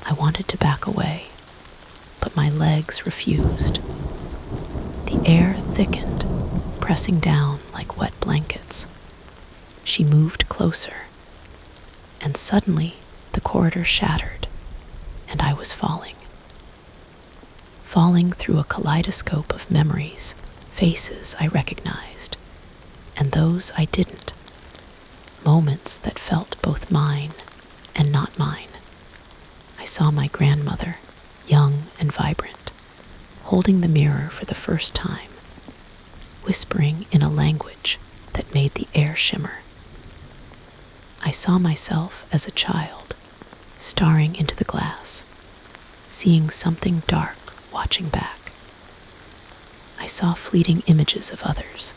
Speaker 1: I wanted to back away, but my legs refused. The air thickened, pressing down like wet blankets. She moved closer, and suddenly the corridor shattered, and I was falling. Falling through a kaleidoscope of memories, faces I recognized, and those I didn't. Moments that felt both mine and not mine. I saw my grandmother, young and vibrant, holding the mirror for the first time, whispering in a language that made the air shimmer. I saw myself as a child, staring into the glass, seeing something dark watching back. I saw fleeting images of others,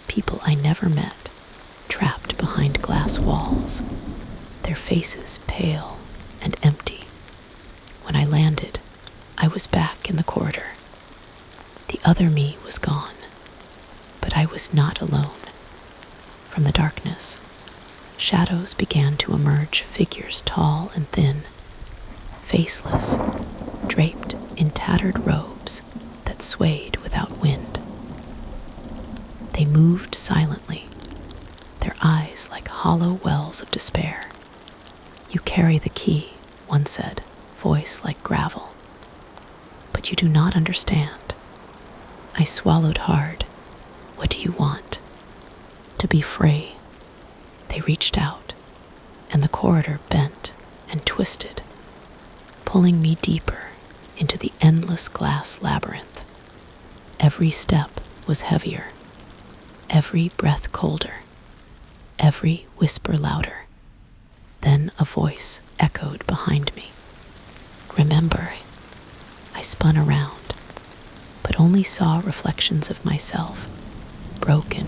Speaker 1: people I never met, trapped behind glass walls, their faces pale and empty. When I landed, I was back in the corridor. The other me was gone, but I was not alone. From the darkness, shadows began to emerge, figures tall and thin, faceless, draped in tattered robes that swayed without wind. They moved silently, their eyes like hollow wells of despair. You carry the key, one said, voice like gravel. But you do not understand. I swallowed hard. What do you want? To be free. They reached out, and the corridor bent and twisted, pulling me deeper into the endless glass labyrinth. Every step was heavier, every breath colder, every whisper louder. Then a voice echoed behind me. Remember. I spun around, but only saw reflections of myself, broken,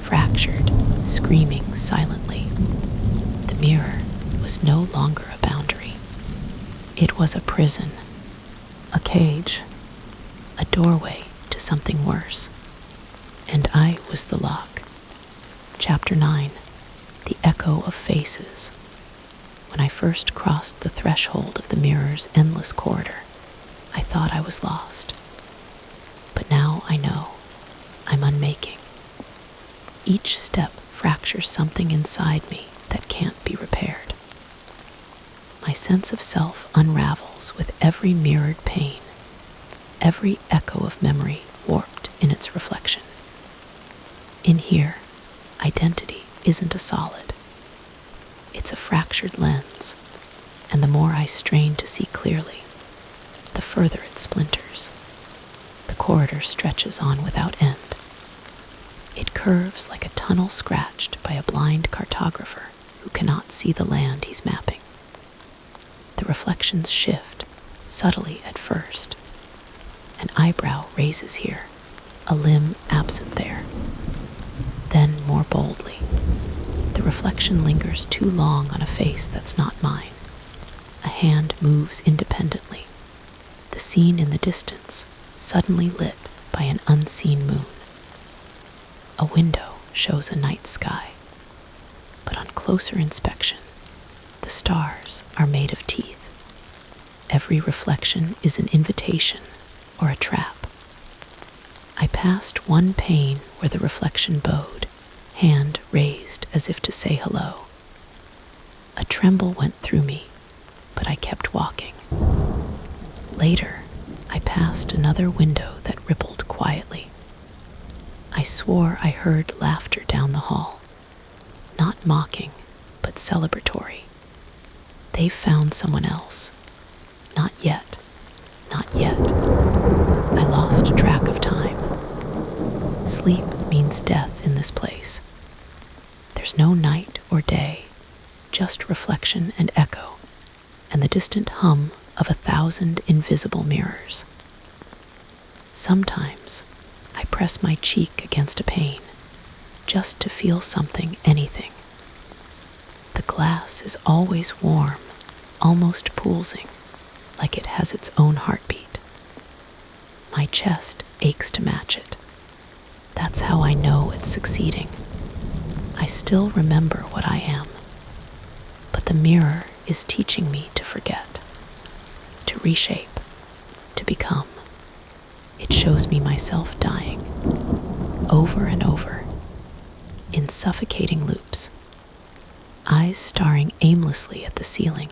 Speaker 1: fractured, screaming silently. The mirror was no longer a boundary. It was a prison, a cage, a doorway to something worse. And I was the lock. Chapter 9, The Echo of Faces. When I first crossed the threshold of the mirror's endless corridor, I thought I was lost. But now I know I'm unmaking. Each step fractures something inside me that can't be repaired. My sense of self unravels with every mirrored pain, every echo of memory warped in its reflection. In here, identity isn't a solid. It's a fractured lens, and the more I strain to see clearly, the further it splinters. The corridor stretches on without end. It curves like a tunnel scratched by a blind cartographer who cannot see the land he's mapping. The reflections shift, subtly at first. An eyebrow raises here, a limb absent there. Then more boldly, the reflection lingers too long on a face that's not mine. A hand moves independently, the scene in the distance suddenly lit by an unseen moon. A window shows a night sky, but on closer inspection, the stars are made of teeth. Every reflection is an invitation or a trap. I passed one pane where the reflection bowed, hand raised as if to say hello. A tremble went through me, but I kept walking. Later, I passed another window that rippled quietly. I swore I heard laughter down the hall, not mocking, but celebratory. They've found someone else. Not yet, not yet. I lost track of time. Sleep means death in this place. There's no night or day, just reflection and echo, and the distant hum of 1,000 invisible mirrors. Sometimes I press my cheek against a pane, just to feel something, anything. The glass is always warm, almost pulsing, like it has its own heartbeat. My chest aches to match it. That's how I know it's succeeding. I still remember what I am, but the mirror is teaching me to forget, to reshape, to become. It shows me myself dying, over and over, in suffocating loops. Eyes staring aimlessly at the ceiling,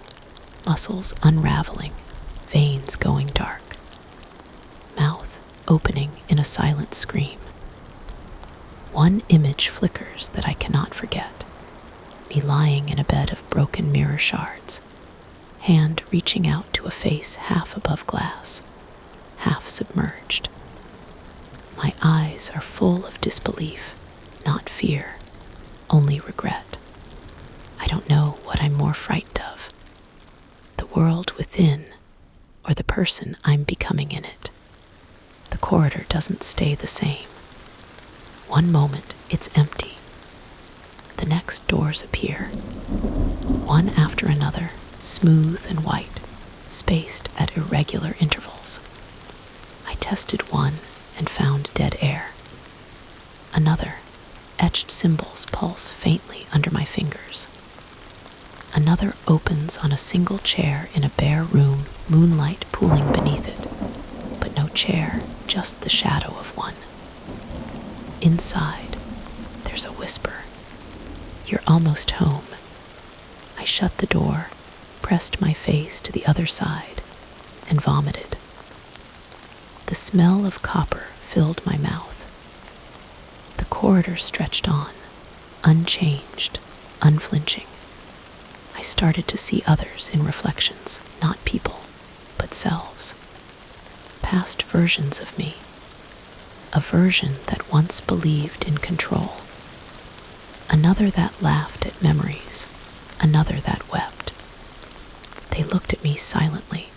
Speaker 1: muscles unraveling, veins going dark. Mouth opening in a silent scream. One image flickers that I cannot forget. Me lying in a bed of broken mirror shards, hand reaching out to a face half above glass, half submerged. My eyes are full of disbelief, not fear, only regret. I don't know what I'm more frightened of, the world within or the person I'm becoming in it. The corridor doesn't stay the same. One moment it's empty. The next doors appear, one after another, smooth and white, spaced at irregular intervals. I tested one and found dead air. Another, etched symbols pulse faintly under my fingers. Another opens on a single chair in a bare room, moonlight pooling beneath it, but no chair, just the shadow of one. Inside, there's a whisper. You're almost home. I shut the door, pressed my face to the other side, and vomited. The smell of copper filled my mouth. The corridor stretched on, unchanged, unflinching. I started to see others in reflections, not people, but selves. Past versions of me. A version that once believed in control. Another that laughed at memories. Another that wept. They looked at me silently.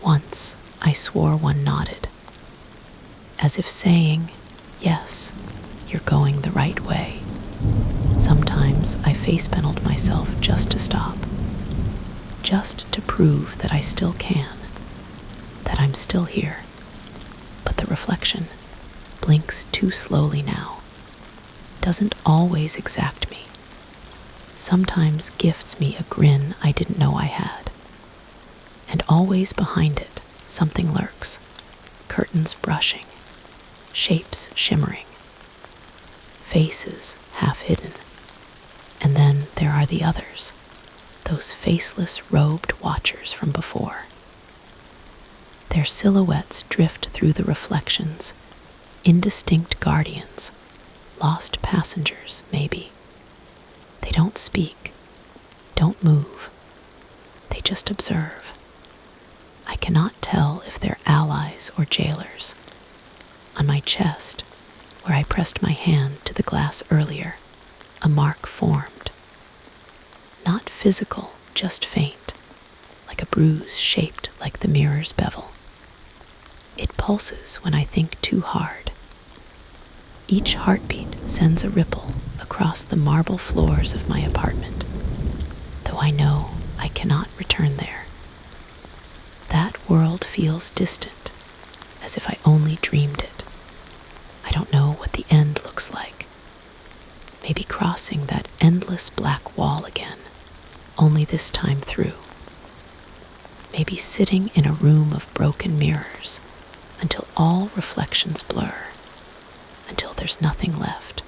Speaker 1: Once, I swore one nodded, as if saying, "Yes, you're going the right way." Sometimes I face-paneled myself just to stop, just to prove that I still can, that I'm still here. But the reflection blinks too slowly now, doesn't always exact me, sometimes gifts me a grin I didn't know I had. And always behind it, something lurks, curtains brushing, shapes shimmering, faces half hidden. And then there are the others, those faceless robed watchers from before. Their silhouettes drift through the reflections, indistinct guardians, lost passengers, maybe. They don't speak, don't move. They just observe. I cannot tell if they're allies or jailers. On my chest, where I pressed my hand to the glass earlier, a mark formed. Not physical, just faint, like a bruise shaped like the mirror's bevel. It pulses when I think too hard. Each heartbeat sends a ripple across the marble floors of my apartment, though I know I cannot return there. That world feels distant, as if I only dreamed it. I don't know what the end looks like. Maybe crossing that endless black wall again, only this time through. Maybe sitting in a room of broken mirrors until all reflections blur, until there's nothing left.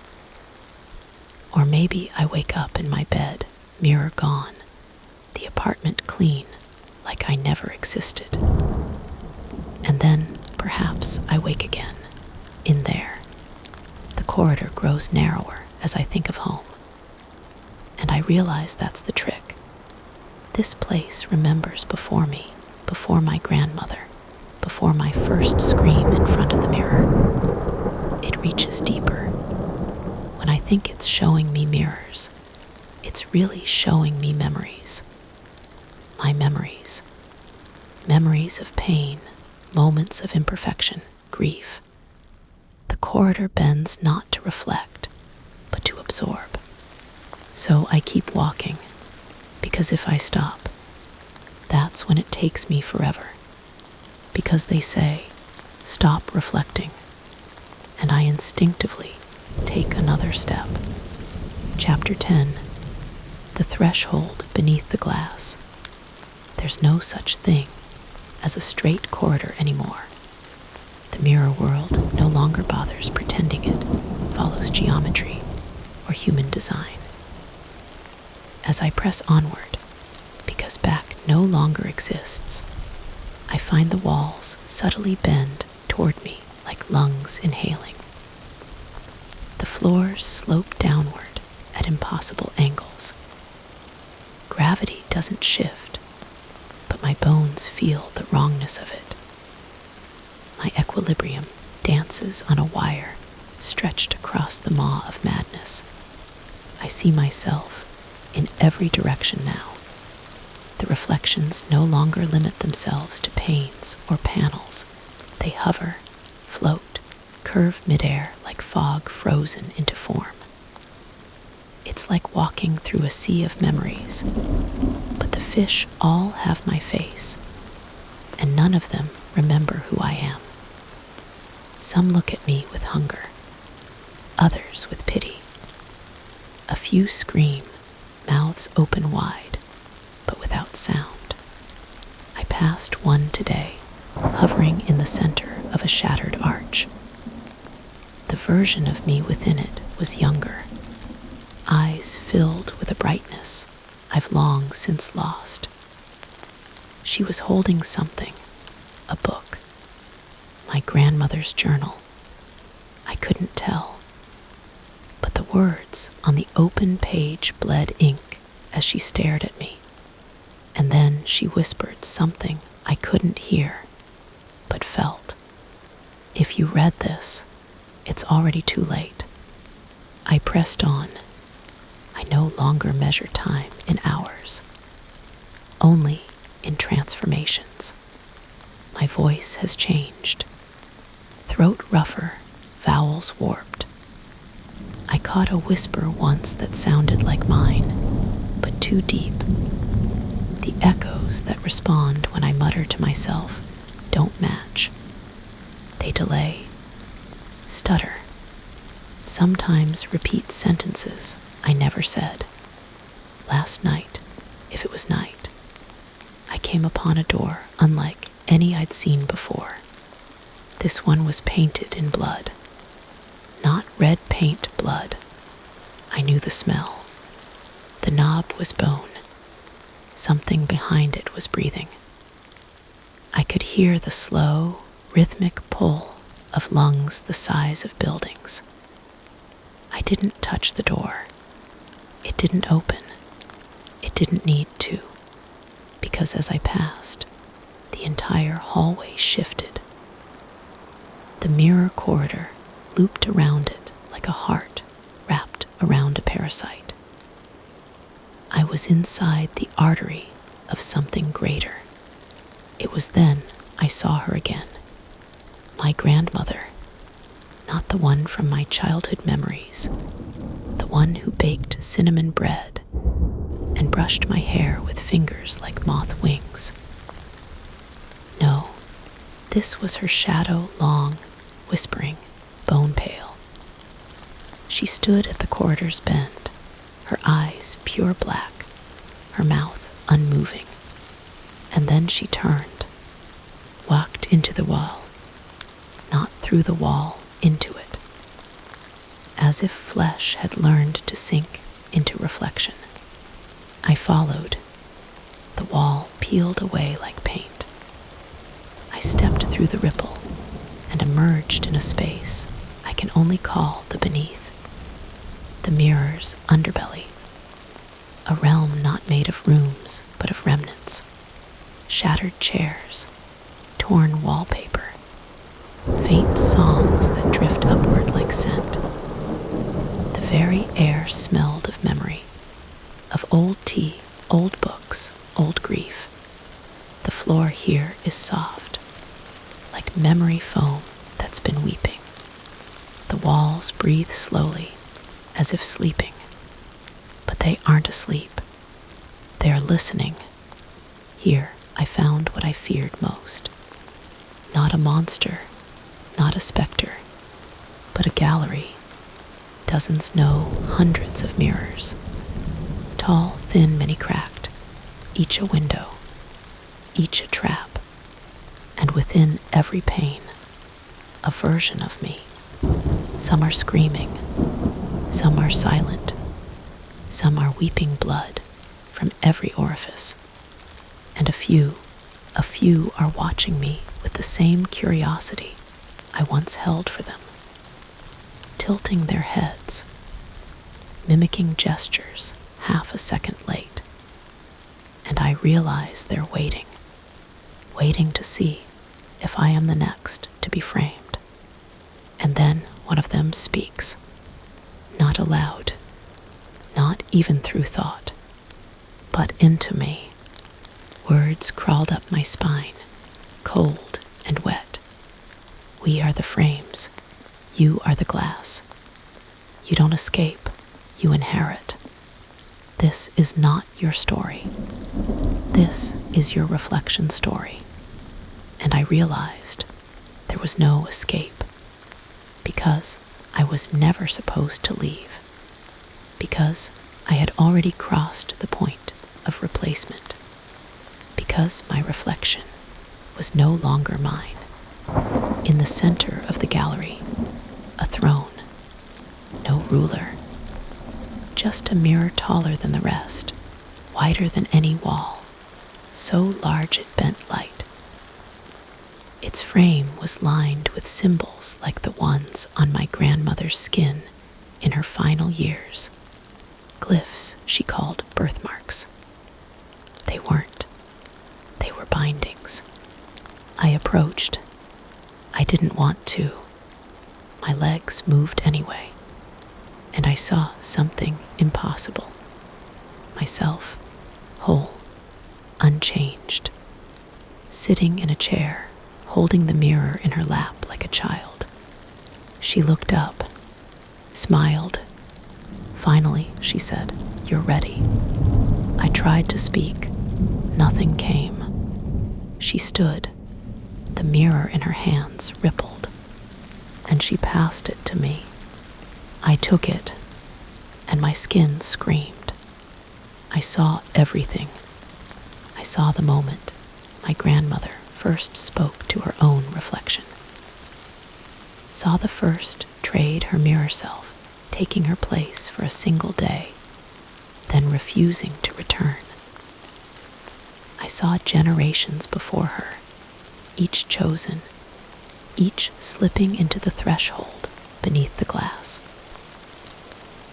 Speaker 1: Or maybe I wake up in my bed, mirror gone, the apartment clean, like I never existed. And then, perhaps, I wake again, in there. The corridor grows narrower as I think of home. And I realize that's the trick. This place remembers before me, before my grandmother, before my first scream in front of the mirror. It reaches deeper. When I think it's showing me mirrors, it's really showing me memories. My memories. Memories of pain, moments of imperfection, grief. The corridor bends not to reflect, but to absorb. So I keep walking, because if I stop, that's when it takes me forever. Because they say, stop reflecting, and I instinctively take another step. Chapter 10. The threshold beneath the glass. There's no such thing as a straight corridor anymore. The mirror world no longer bothers pretending it follows geometry or human design. As I press onward, because back no longer exists, I find the walls subtly bend toward me like lungs inhaling. The floors slope downward at impossible angles. Gravity doesn't shift, but my bones feel the wrongness of it. My equilibrium dances on a wire stretched across the maw of madness. I see myself in every direction now. The reflections no longer limit themselves to panes or panels. They hover, float, curve midair like fog frozen into form. It's like walking through a sea of memories, but the fish all have my face, and none of them remember who I am. Some look at me with hunger, others with pity. A few scream, mouths open wide, but without sound. I passed one today, hovering in the center of a shattered arch. The version of me within it was younger, eyes filled with a brightness I've long since lost. She was holding something, a book, my grandmother's journal. I couldn't tell, but the words on the open page bled ink as she stared at me, and then she whispered something I couldn't hear, but felt. If you read this, it's already too late. I pressed on. I no longer measure time in hours, only in transformations. My voice has changed. Throat rougher, vowels warped. I caught a whisper once that sounded like mine, but too deep. The echoes that respond when I mutter to myself don't match. They delay, stutter, sometimes repeat sentences I never said. Last night, if it was night, I came upon a door unlike any I'd seen before. This one was painted in blood. Not red paint blood. I knew the smell. The knob was bone. Something behind it was breathing. I could hear the slow, rhythmic pull of lungs the size of buildings. I didn't touch the door. It didn't open. It didn't need to, because as I passed, the entire hallway shifted. The mirror corridor looped around it like a heart wrapped around a parasite. I was inside the artery of something greater. It was then I saw her again. My grandmother, not the one from my childhood memories, the one who baked cinnamon bread and brushed my hair with fingers like moth wings. No, this was her shadow, long, whispering, bone pale. She stood at the corridor's bend, her eyes pure black, her mouth unmoving, and then she turned, walked into the wall, not through the wall, into it, as if flesh had learned to sink into reflection. I followed. The wall peeled away like paint. I stepped through the ripple and emerged in a space I can only call the beneath, the mirror's underbelly, a realm not made of rooms but of remnants, shattered chairs, torn wallpaper, faint songs that drift upward like scent. The very air smelled of memory, of old tea, old books, old grief. The floor here is soft, like memory foam that's been weeping. The walls breathe slowly, as if sleeping. But they aren't asleep. They are listening. Here I found what I feared most. Not a monster, not a specter, but a gallery. Dozens, no, hundreds of mirrors. Tall, thin, many cracked, each a window, each a trap, and within every pane, a version of me. Some are screaming, some are silent, some are weeping blood from every orifice, and a few are watching me with the same curiosity I once held for them, tilting their heads, mimicking gestures half a second late, and I realize they're waiting to see if I am the next to be framed. And then one of them speaks, not aloud, not even through thought, but into me. Words crawled up my spine, cold and wet. We are the frames. You are the glass. You don't escape. You inherit. This is not your story. This is your reflection story. And I realized there was no escape, because I was never supposed to leave, because I had already crossed the point of replacement, because my reflection was no longer mine. In the center of the gallery, a throne, no ruler, just a mirror taller than the rest, wider than any wall, so large it bent light. Its frame was lined with symbols like the ones on my grandmother's skin in her final years, glyphs she called birthmarks. They weren't. They were bindings. I approached. I didn't want to. My legs moved anyway, and I saw something impossible. Myself, whole, unchanged, sitting in a chair, holding the mirror in her lap like a child. She looked up, smiled. Finally, she said, "You're ready." I tried to speak. Nothing came. She stood. The mirror in her hands rippled, and she passed it to me. I took it, and my skin screamed. I saw everything. I saw the moment my grandmother first spoke to her own reflection. Saw the first trade her mirror self, taking her place for a single day, then refusing to return. I saw generations before her, each chosen, each slipping into the threshold beneath the glass,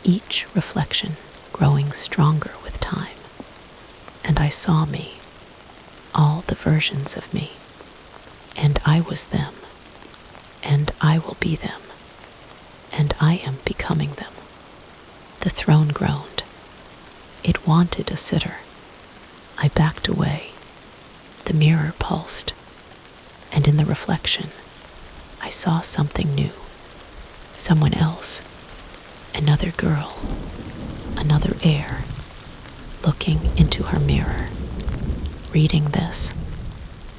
Speaker 1: each reflection growing stronger with time. And I saw me, all the versions of me, and I was them, and I will be them, and I am becoming them. The throne groaned. It wanted a sitter. I backed away. The mirror pulsed, and in the reflection, I saw something new, someone else, another girl, another heir, looking into her mirror, reading this.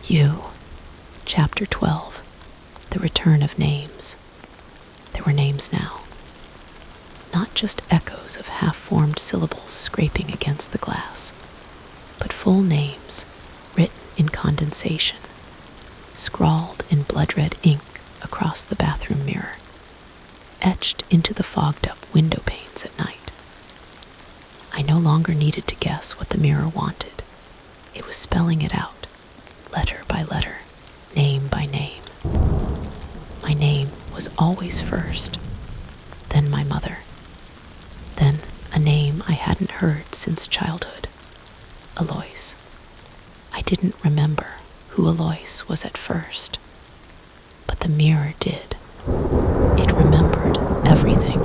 Speaker 1: You, Chapter 12, The Return of Names. There were names now, not just echoes of half-formed syllables scraping against the glass, but full names written in condensation, scrawled in blood-red ink across the bathroom mirror, etched into the fogged-up window panes at night. I no longer needed to guess what the mirror wanted. It was spelling it out, letter by letter, name by name. My name was always first, then my mother, then a name I hadn't heard since childhood, Alois. I didn't remember who Alois was at first, but the mirror did. It remembered everything.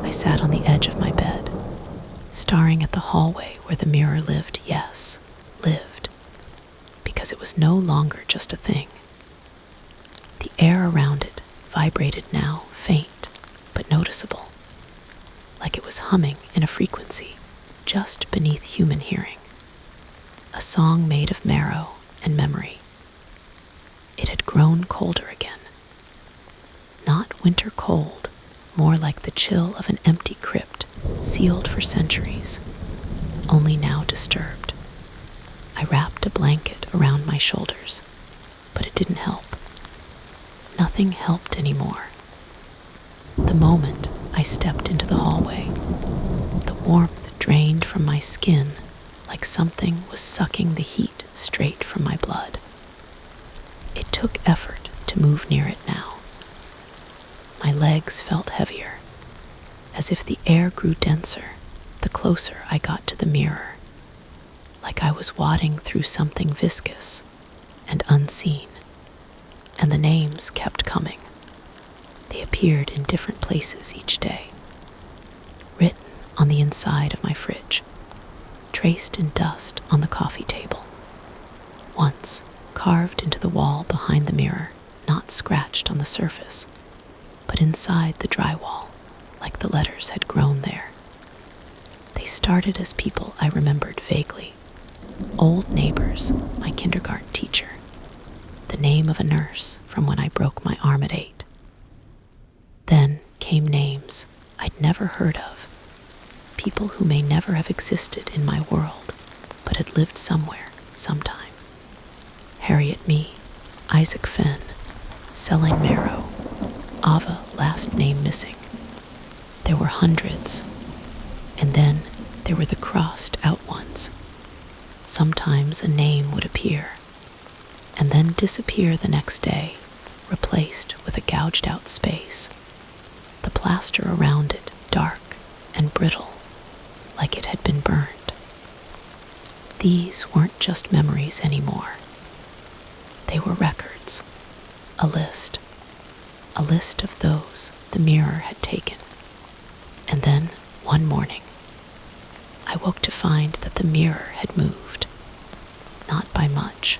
Speaker 1: I sat on the edge of my bed, staring at the hallway where the mirror lived, yes, lived, because it was no longer just a thing. The air around it vibrated now, faint but noticeable. like it was humming in a frequency just beneath human hearing. A song made of marrow and memory. It had grown colder again. Not winter cold, more like the chill of an empty crypt sealed for centuries, only now disturbed. I wrapped a blanket around my shoulders, but it didn't help. Nothing helped anymore. The moment I stepped into the hallway, the warmth drained from my skin like something was sucking the heat straight from my blood. It took effort to move near it now. My legs felt heavier, as if the air grew denser the closer I got to the mirror, like I was wading through something viscous and unseen. And the names kept coming. They appeared in different places each day, written on the inside of my fridge, traced in dust on the coffee table, once carved into the wall behind the mirror, not scratched on the surface, but inside the drywall, like the letters had grown there. They started as people I remembered vaguely. Old neighbors, my kindergarten teacher, the name of a nurse from when I broke my arm at 8. Then came names I'd never heard of, people who may never have existed in my world, but had lived somewhere, sometime. Harriet Mee, Isaac Fenn, selling marrow, Ava last name missing. There were hundreds, and then there were the crossed out ones. Sometimes a name would appear, and then disappear the next day, replaced with a gouged out space, the plaster around it dark and brittle, like it had been burned. These weren't just memories anymore. They were records, a list of those the mirror had taken. And then, one morning, I woke to find that the mirror had moved, not by much,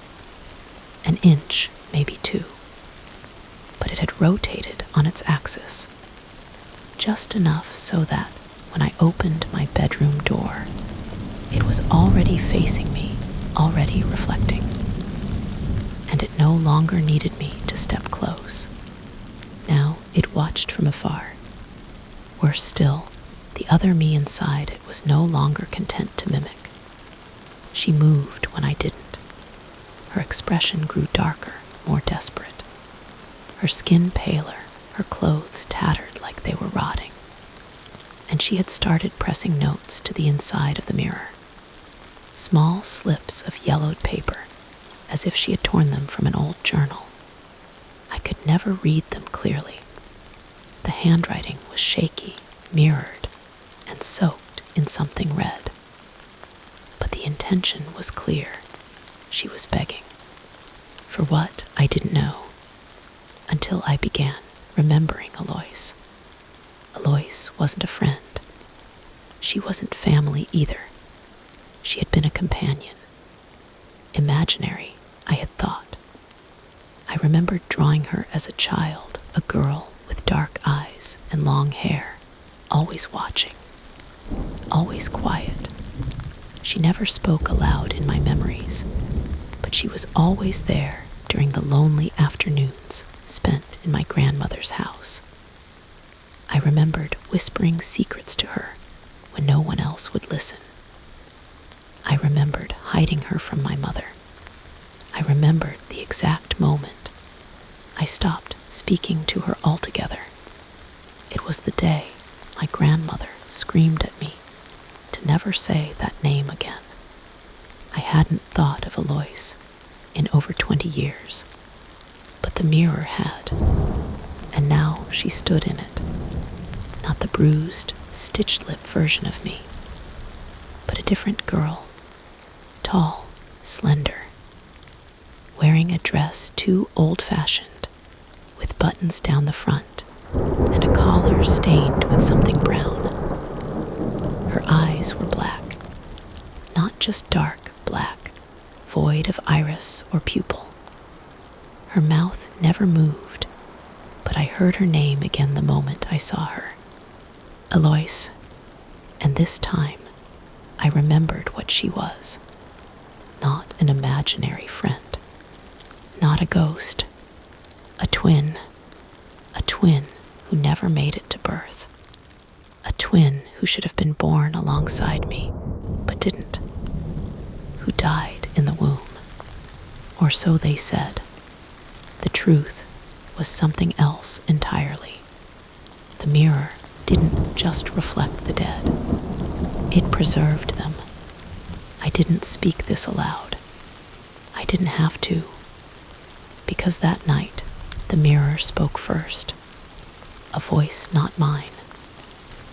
Speaker 1: an inch, maybe 2, but it had rotated on its axis, just enough so that when I opened my bedroom door, it was already facing me, already reflecting, and it no longer needed me to step close. Now it watched from afar. Worse still, the other me inside it was no longer content to mimic. She moved when I didn't. Her expression grew darker, more desperate. Her skin paler, her clothes tattered like they were rotting. And she had started pressing notes to the inside of the mirror. Small slips of yellowed paper, as if she had torn them from an old journal. I could never read them clearly. The handwriting was shaky, mirrored, and soaked in something red. But the intention was clear. She was begging. For what, I didn't know, until I began remembering Alois. Alois wasn't a friend. She wasn't family either. She had been a companion. Imaginary, I had thought. I remembered drawing her as a child, a girl with dark eyes and long hair, always watching, always quiet. She never spoke aloud in my memories, but she was always there during the lonely afternoons spent in my grandmother's house. I remembered whispering secrets to her when no one else would listen. I remembered hiding her from my mother. I remembered the exact moment I stopped speaking to her altogether. It was the day my grandmother screamed at me to never say that name again. I hadn't thought of Alois in over 20 years, but the mirror had, and now she stood in it. Not the bruised, stitched-lip version of me, but a different girl, tall, slender, wearing a dress too old-fashioned, with buttons down the front and a collar stained with something brown. Her eyes were black, not just dark black, void of iris or pupil. Her mouth never moved, but I heard her name again the moment I saw her. Alois, And this time, I remembered what she was. Not an imaginary friend, not a ghost, a twin who never made it to birth, a twin who should have been born alongside me, but didn't, who died in the womb, or so they said. The truth was something else entirely. The mirror didn't just reflect the dead, it preserved them. I didn't speak this aloud. I didn't have to, because that night the mirror spoke first. A voice not mine,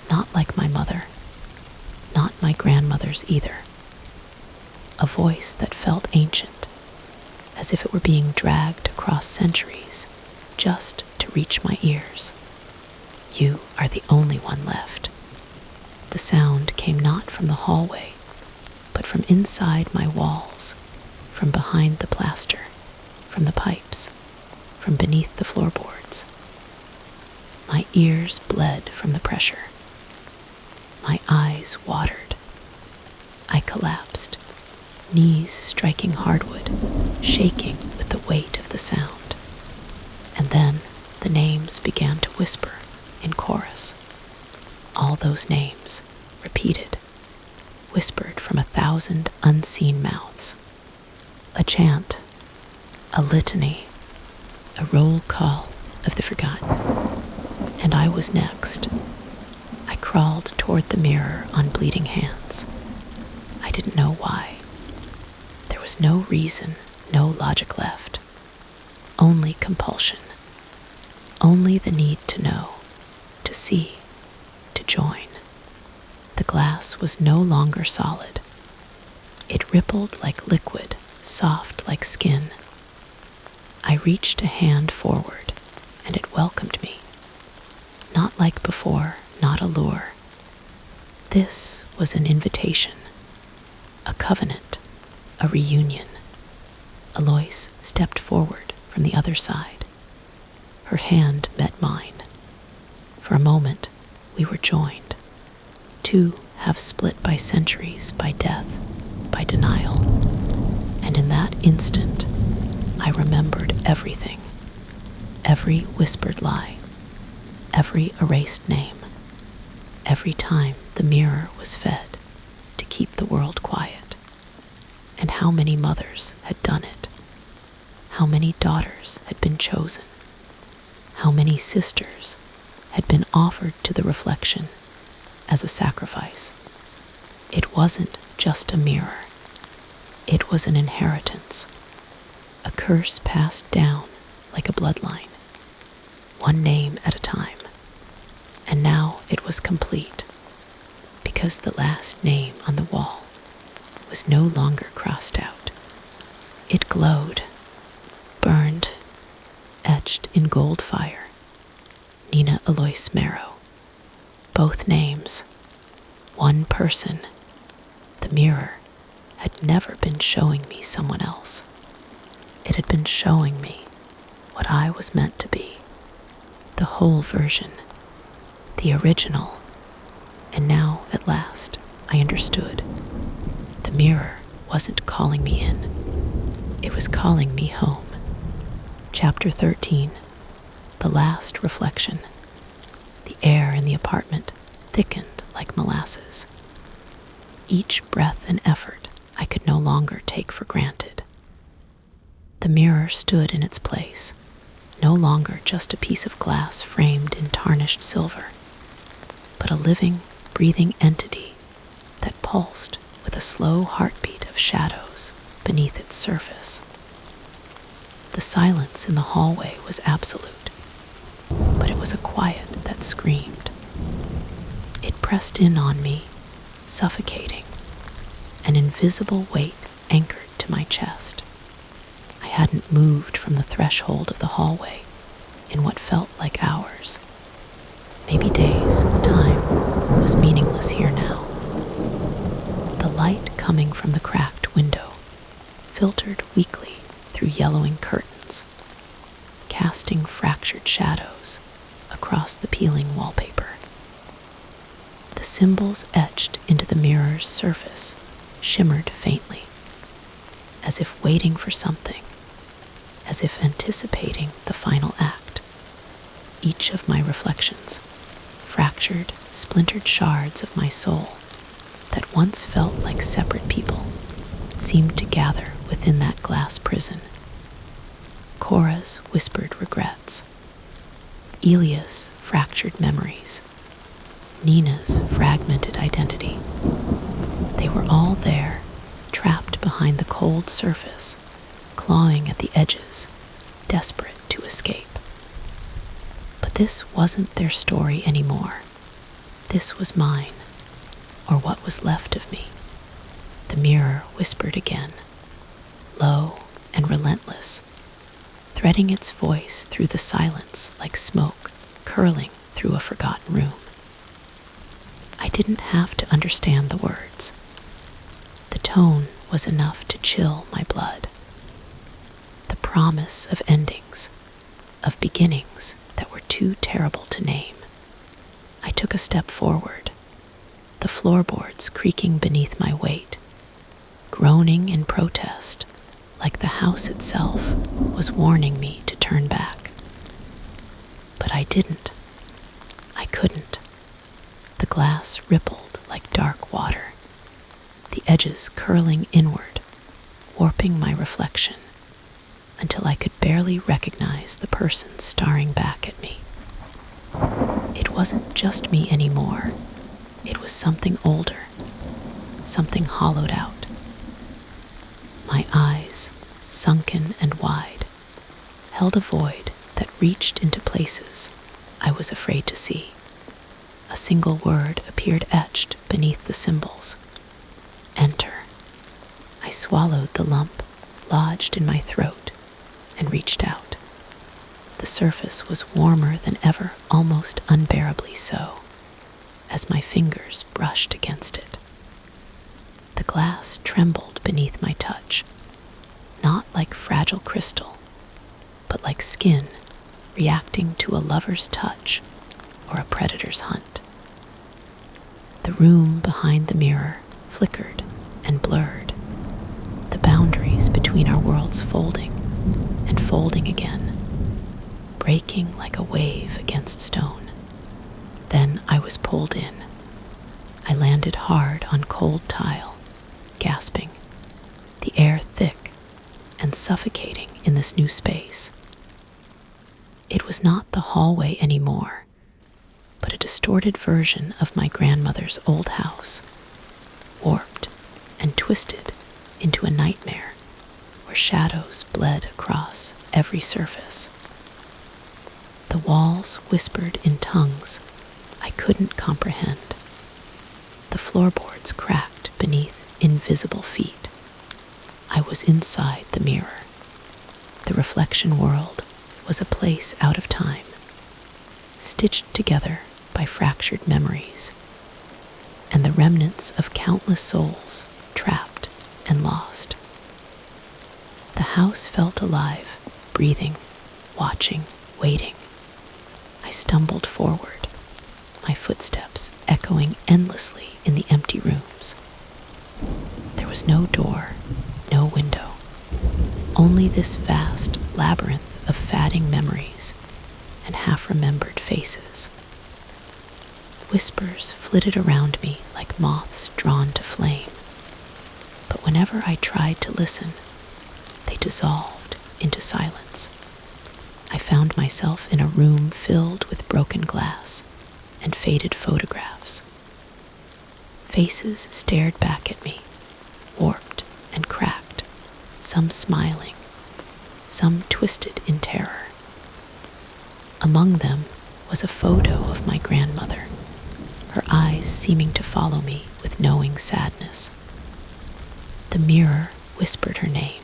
Speaker 1: not like my mother, not my grandmother's either. A voice that felt ancient, as if it were being dragged across centuries just to reach my ears. You are the only one left. The sound came not from the hallway, but from inside my walls, from behind the plaster, from the pipes, from beneath the floorboards. My ears bled from the pressure. My eyes watered. I collapsed, knees striking hardwood, shaking with the weight of the sound. And then the names began to whisper in chorus. All those names, repeated, whispered from 1,000 unseen mouths. A chant, a litany, a roll call of the forgotten. And I was next. I crawled toward the mirror on bleeding hands. I didn't know why. There was no reason, no logic left. Only compulsion. Only the need to know, to see, to join. The glass was no longer solid. It rippled like liquid, soft like skin. I reached a hand forward, and it welcomed me. Not like before, not a lure. This was an invitation, a covenant, a reunion. Alois stepped forward from the other side. Her hand met mine. For a moment, we were joined. Two have split by centuries, by death, by denial. And in that instant, I remembered everything. Every whispered lie, every erased name, every time the mirror was fed to keep the world quiet. And how many mothers had done it. How many daughters had been chosen. How many sisters had been offered to the reflection as a sacrifice. It wasn't just a mirror. It was an inheritance, a curse passed down like a bloodline, one name at a time. And now it was complete, because the last name on the wall was no longer crossed out. It glowed, burned, etched in gold fire. Nina Alois Marrow. Both names, one person. The mirror had never been showing me someone else. It had been showing me what I was meant to be. The whole version, the original. And now, at last, I understood. The mirror wasn't calling me in. It was calling me home. Chapter 13. The last reflection. The air in the apartment thickened like molasses. Each breath and effort I could no longer take for granted. The mirror stood in its place, no longer just a piece of glass framed in tarnished silver, but a living, breathing entity that pulsed with a slow heartbeat of shadows beneath its surface. The silence in the hallway was absolute, but it was a quiet that screamed. It pressed in on me, suffocating, an invisible weight anchored to my chest. I hadn't moved from the threshold of the hallway in what felt like hours. Maybe days. Time was meaningless here now. The light coming from the cracked window filtered weakly through yellowing curtains, casting fractured shadows across the peeling wallpaper. The symbols etched into the mirror's surface shimmered faintly, as if waiting for something, as if anticipating the final act. Each of my reflections, fractured, splintered shards of my soul that once felt like separate people, seemed to gather within that glass prison. Cora's whispered regrets, Elia's fractured memories, Nina's fragmented identity. They were all there, trapped behind the cold surface, clawing at the edges, desperate to escape. But this wasn't their story anymore. This was mine, or what was left of me. The mirror whispered again, low and relentless, threading its voice through the silence like smoke curling through a forgotten room. I didn't have to understand the words. The tone was enough to chill my blood. The promise of endings, of beginnings that were too terrible to name. I took a step forward, the floorboards creaking beneath my weight, groaning in protest, like the house itself was warning me to turn back. But I didn't. I couldn't. The glass rippled like dark water, the edges curling inward, warping my reflection until I could barely recognize the person staring back at me. It wasn't just me anymore. It was something older, something hollowed out. My eyes, sunken and wide, held a void that reached into places I was afraid to see. A single word appeared etched beneath the symbols. Enter. I swallowed the lump lodged in my throat and reached out. The surface was warmer than ever, almost unbearably so, as my fingers brushed against it. The glass trembled beneath my touch, not like fragile crystal, but like skin reacting to a lover's touch or a predator's hunt. The room behind the mirror flickered and blurred, the boundaries between our worlds folding and folding again, breaking like a wave against stone. Then I was pulled in. I landed hard on cold tile, gasping, the air thick and suffocating in this new space. It was not the hallway anymore, but a distorted version of my grandmother's old house, warped and twisted into a nightmare where shadows bled across every surface. The walls whispered in tongues I couldn't comprehend. The floorboards cracked beneath invisible feet. I was inside the mirror. The reflection world was a place out of time, stitched together by fractured memories, and the remnants of countless souls trapped and lost. The house felt alive, breathing, watching, waiting. I stumbled forward, my footsteps echoing endlessly in the empty rooms. There was no door, no window, only this vast labyrinth of fading memories and half-remembered faces. Whispers flitted around me like moths drawn to flame, but whenever I tried to listen, they dissolved into silence. I found myself in a room filled with broken glass and faded photographs. Faces stared back at me, warped and cracked, some smiling, some twisted in terror. Among them was a photo of my grandmother, her eyes seeming to follow me with knowing sadness. The mirror whispered her name,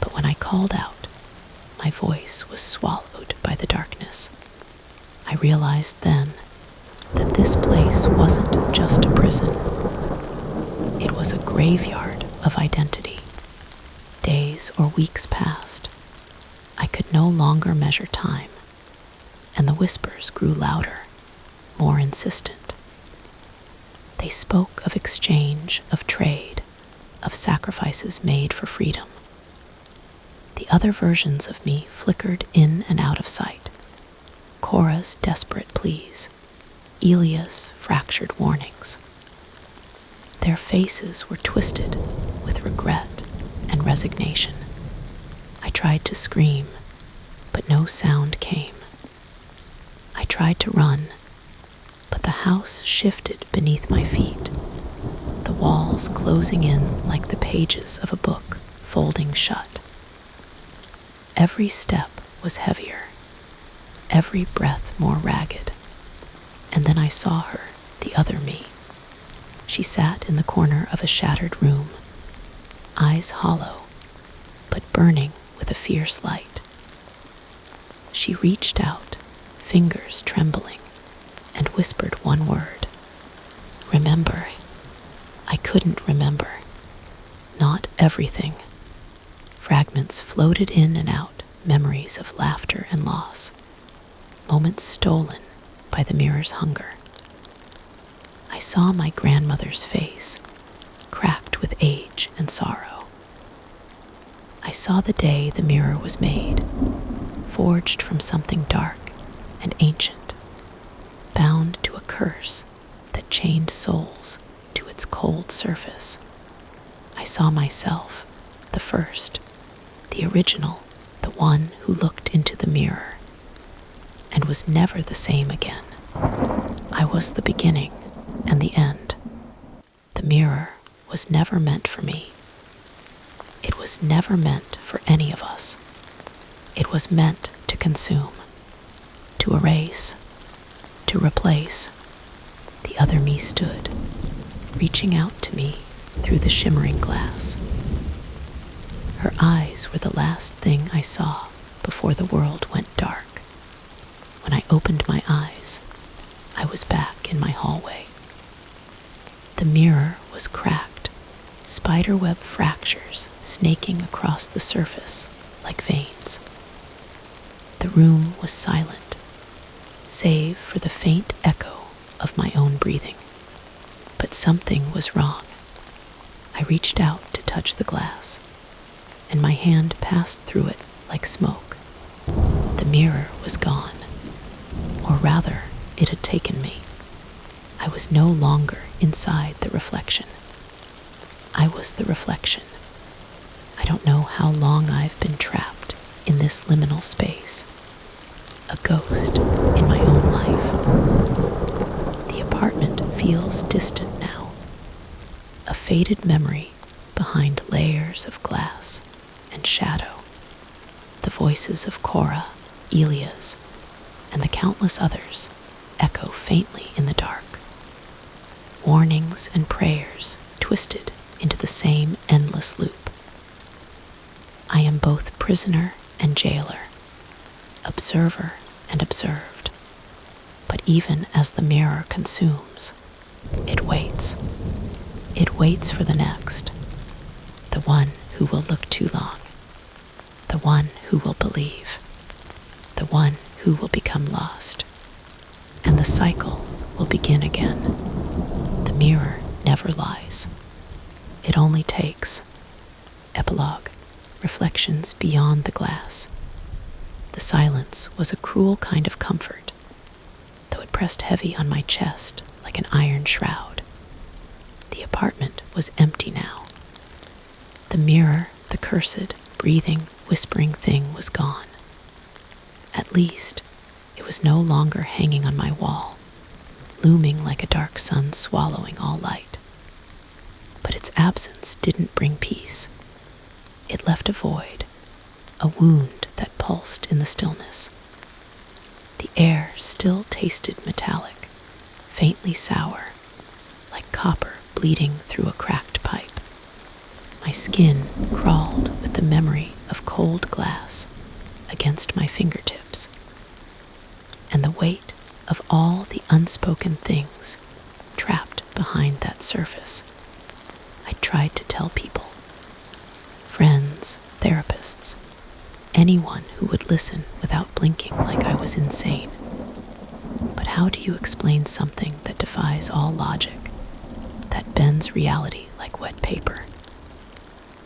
Speaker 1: but when I called out, my voice was swallowed by the darkness. I realized then that this place wasn't just a prison. It was a graveyard of identity. Days or weeks passed. I could no longer measure time, and the whispers grew louder, more insistent. They spoke of exchange, of trade, of sacrifices made for freedom. The other versions of me flickered in and out of sight. Cora's desperate pleas, Elia's fractured warnings. Their faces were twisted with regret and resignation. I tried to scream, but no sound came. I tried to run, but the house shifted beneath my feet, the walls closing in like the pages of a book folding shut. Every step was heavier, every breath more ragged, and then I saw her, the other me. She sat in the corner of a shattered room, eyes hollow, but burning with a fierce light. She reached out, fingers trembling, and whispered one word. Remember. I couldn't remember. Not everything. Fragments floated in and out, memories of laughter and loss, moments stolen by the mirror's hunger. I saw my grandmother's face, cracked with age and sorrow. I saw the day the mirror was made, forged from something dark and ancient, bound to a curse that chained souls to its cold surface. I saw myself, the first, the original, the one who looked into the mirror, and was never the same again. I was the beginning and the end. The mirror was never meant for me. It was never meant for any of us. It was meant to consume, to erase, to replace. The other me stood, reaching out to me through the shimmering glass. Her eyes were the last thing I saw before the world went dark. When I opened my eyes, I was back in my hallway. The mirror was cracked, spiderweb fractures snaking across the surface like veins. The room was silent, save for the faint echo of my own breathing. But something was wrong. I reached out to touch the glass, and my hand passed through it like smoke. The mirror was gone, or rather, it had taken me. I was no longer inside the reflection. I was the reflection. I don't know how long I've been trapped in this liminal space, a ghost in my own life. The apartment feels distant now, a faded memory behind layers of glass and shadow. The voices of Cora, Elia's, and the countless others echo faintly in the dark. Warnings and prayers twisted into the same endless loop. I am both prisoner and jailer, observer and observed. But even as the mirror consumes, it waits. It waits for the next, the one who will look too long, the one who will believe, the one who will become lost, and the cycle will begin again. The mirror never lies. It only takes. Epilogue, reflections beyond the glass. The silence was a cruel kind of comfort, though it pressed heavy on my chest like an iron shroud. The apartment was empty now. The mirror, the cursed, breathing, whispering thing was gone. At least, it was no longer hanging on my wall, looming like a dark sun swallowing all light. But its absence didn't bring peace. It left a void, a wound that pulsed in the stillness. The air still tasted metallic, faintly sour, like copper bleeding through a cracked pipe. My skin crawled with the memory of cold glass against my fingertips, and the weight of all the unspoken things trapped behind that surface. I tried to tell people, friends, therapists, anyone who would listen without blinking like I was insane. But how do you explain something that defies all logic? that bends reality like wet paper.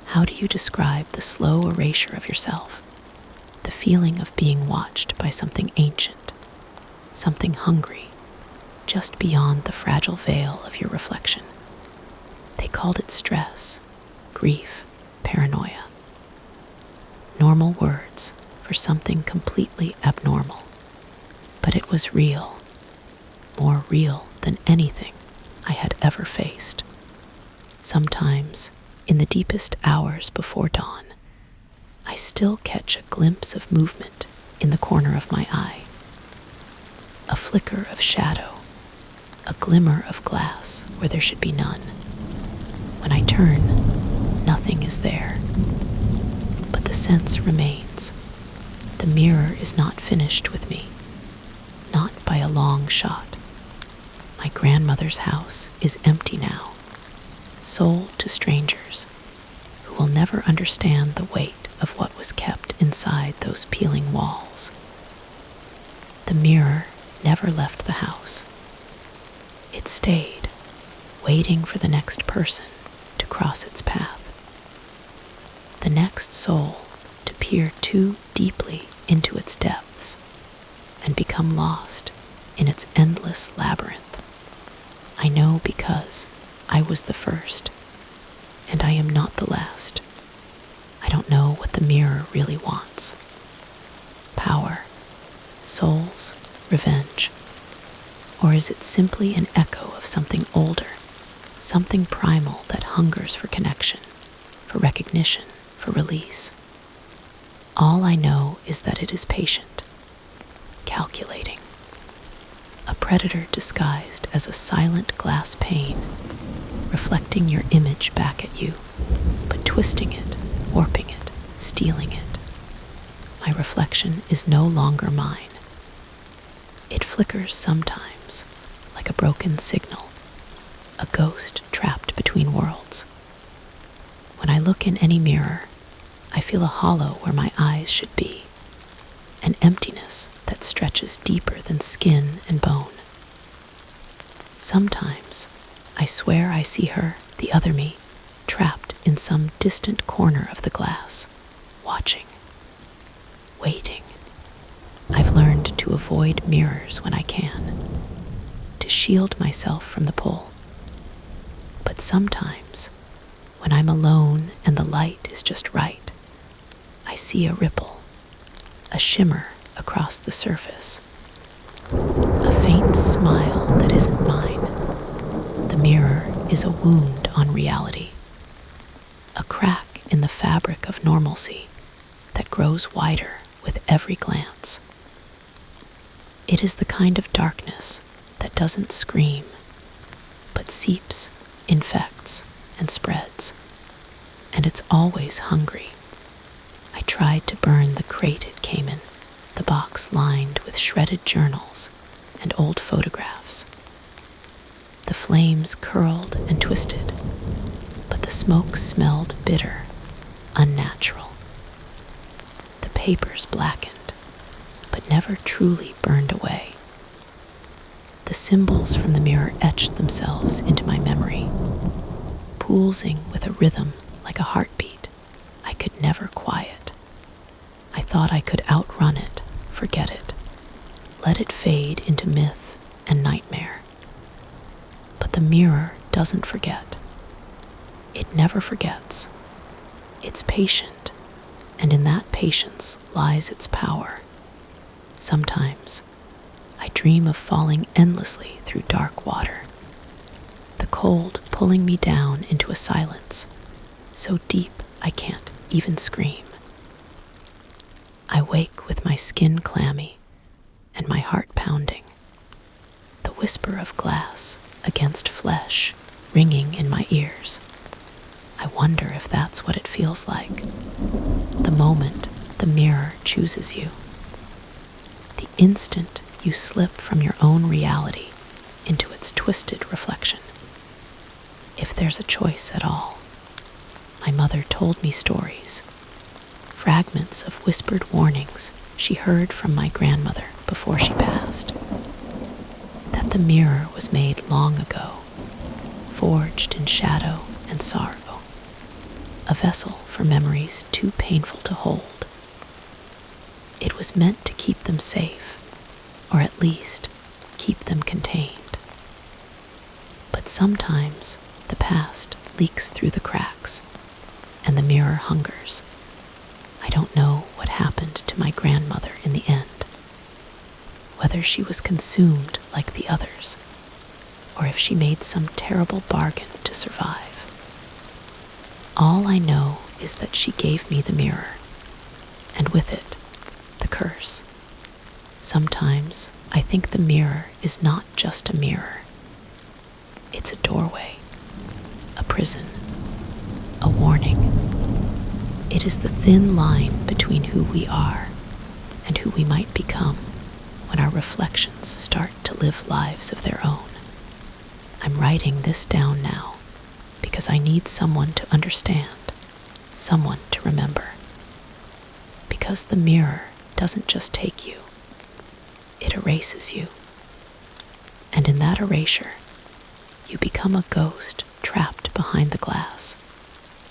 Speaker 1: How do you describe the slow erasure of yourself? The feeling of being watched by something ancient, something hungry, just beyond the fragile veil of your reflection. They called it stress, grief, paranoia. Normal words for something completely abnormal. But it was real, more real than anything I had ever faced. Sometimes, in the deepest hours before dawn, I still catch a glimpse of movement in the corner of my eye. A flicker of shadow, a glimmer of glass where there should be none. When I turn, nothing is there. But the sense remains. The mirror is not finished with me. Not by a long shot. My grandmother's house is empty now, sold to strangers who will never understand the weight of what was kept inside those peeling walls. The mirror never left the house. It stayed, waiting for the next person to cross its path. The next soul to peer too deeply into its depths and become lost in its endless labyrinth. I know because I was the first, and I am not the last. I don't know what the mirror really wants. Power, souls, revenge. Or is it simply an echo of something older, something primal that hungers for connection, for recognition, for release? All I know is that it is patient, calculating. A predator disguised as a silent glass pane, reflecting your image back at you, but twisting it, warping it, stealing it. My reflection is no longer mine. It flickers sometimes, like a broken signal, a ghost trapped between worlds. When I look in any mirror, I feel a hollow where my eyes should be, an emptiness that stretches deeper than skin and bone. Sometimes, I swear I see her, the other me, trapped in some distant corner of the glass, watching, waiting. I've learned to avoid mirrors when I can, to shield myself from the pull. But sometimes, when I'm alone and the light is just right, I see a ripple, a shimmer across the surface, a faint smile that isn't mine. The mirror is a wound on reality, a crack in the fabric of normalcy that grows wider with every glance. It is the kind of darkness that doesn't scream, but seeps, infects, and spreads. And it's always hungry. I tried to burn the crate it came in, the box lined with shredded journals and old photographs. The flames curled and twisted, but the smoke smelled bitter, unnatural. The papers blackened, but never truly burned away. The symbols from the mirror etched themselves into my memory, pulsing with a rhythm like a heartbeat I could never quiet. I thought I could outrun it, forget it, let it fade into myth and nightmare. But the mirror doesn't forget. It never forgets. It's patient, and in that patience lies its power. Sometimes, I dream of falling endlessly through dark water, the cold pulling me down into a silence so deep I can't even scream. I wake with my skin clammy and my heart pounding, the whisper of glass against flesh ringing in my ears. I wonder if that's what it feels like, the moment the mirror chooses you, the instant you slip from your own reality into its twisted reflection. If there's a choice at all. My mother told me stories, fragments of whispered warnings she heard from my grandmother before she passed. That the mirror was made long ago, forged in shadow and sorrow, a vessel for memories too painful to hold. It was meant to keep them safe, or at least keep them contained. But sometimes the past leaks through the cracks, and the mirror hungers. I don't know what happened to my grandmother in the end, whether she was consumed like the others, or if she made some terrible bargain to survive. All I know is that she gave me the mirror, and with it, the curse. Sometimes I think the mirror is not just a mirror. It's a doorway, a prison, a warning. It is the thin line between who we are and who we might become when our reflections start to live lives of their own. I'm writing this down now because I need someone to understand, someone to remember. Because the mirror doesn't just take you, it erases you. And in that erasure, you become a ghost trapped behind the glass,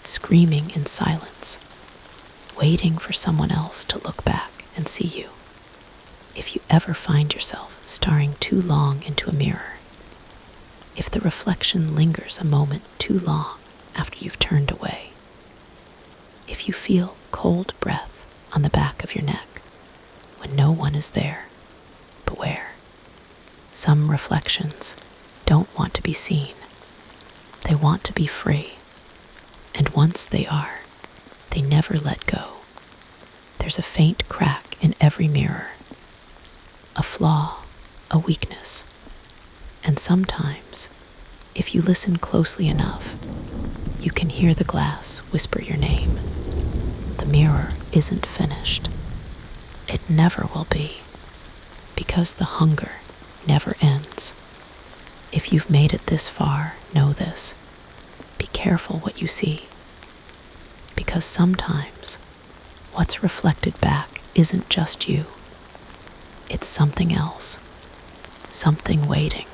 Speaker 1: screaming in silence, waiting for someone else to look back and see you. If you ever find yourself staring too long into a mirror, if the reflection lingers a moment too long after you've turned away, if you feel cold breath on the back of your neck when no one is there, beware. Some reflections don't want to be seen. They want to be free. And once they are, they never let go. There's a faint crack in every mirror, a flaw, a weakness. And sometimes, if you listen closely enough, you can hear the glass whisper your name. The mirror isn't finished. It never will be, because the hunger never ends. If you've made it this far, know this. Be careful what you see, because sometimes what's reflected back isn't just you. It's something else, something waiting.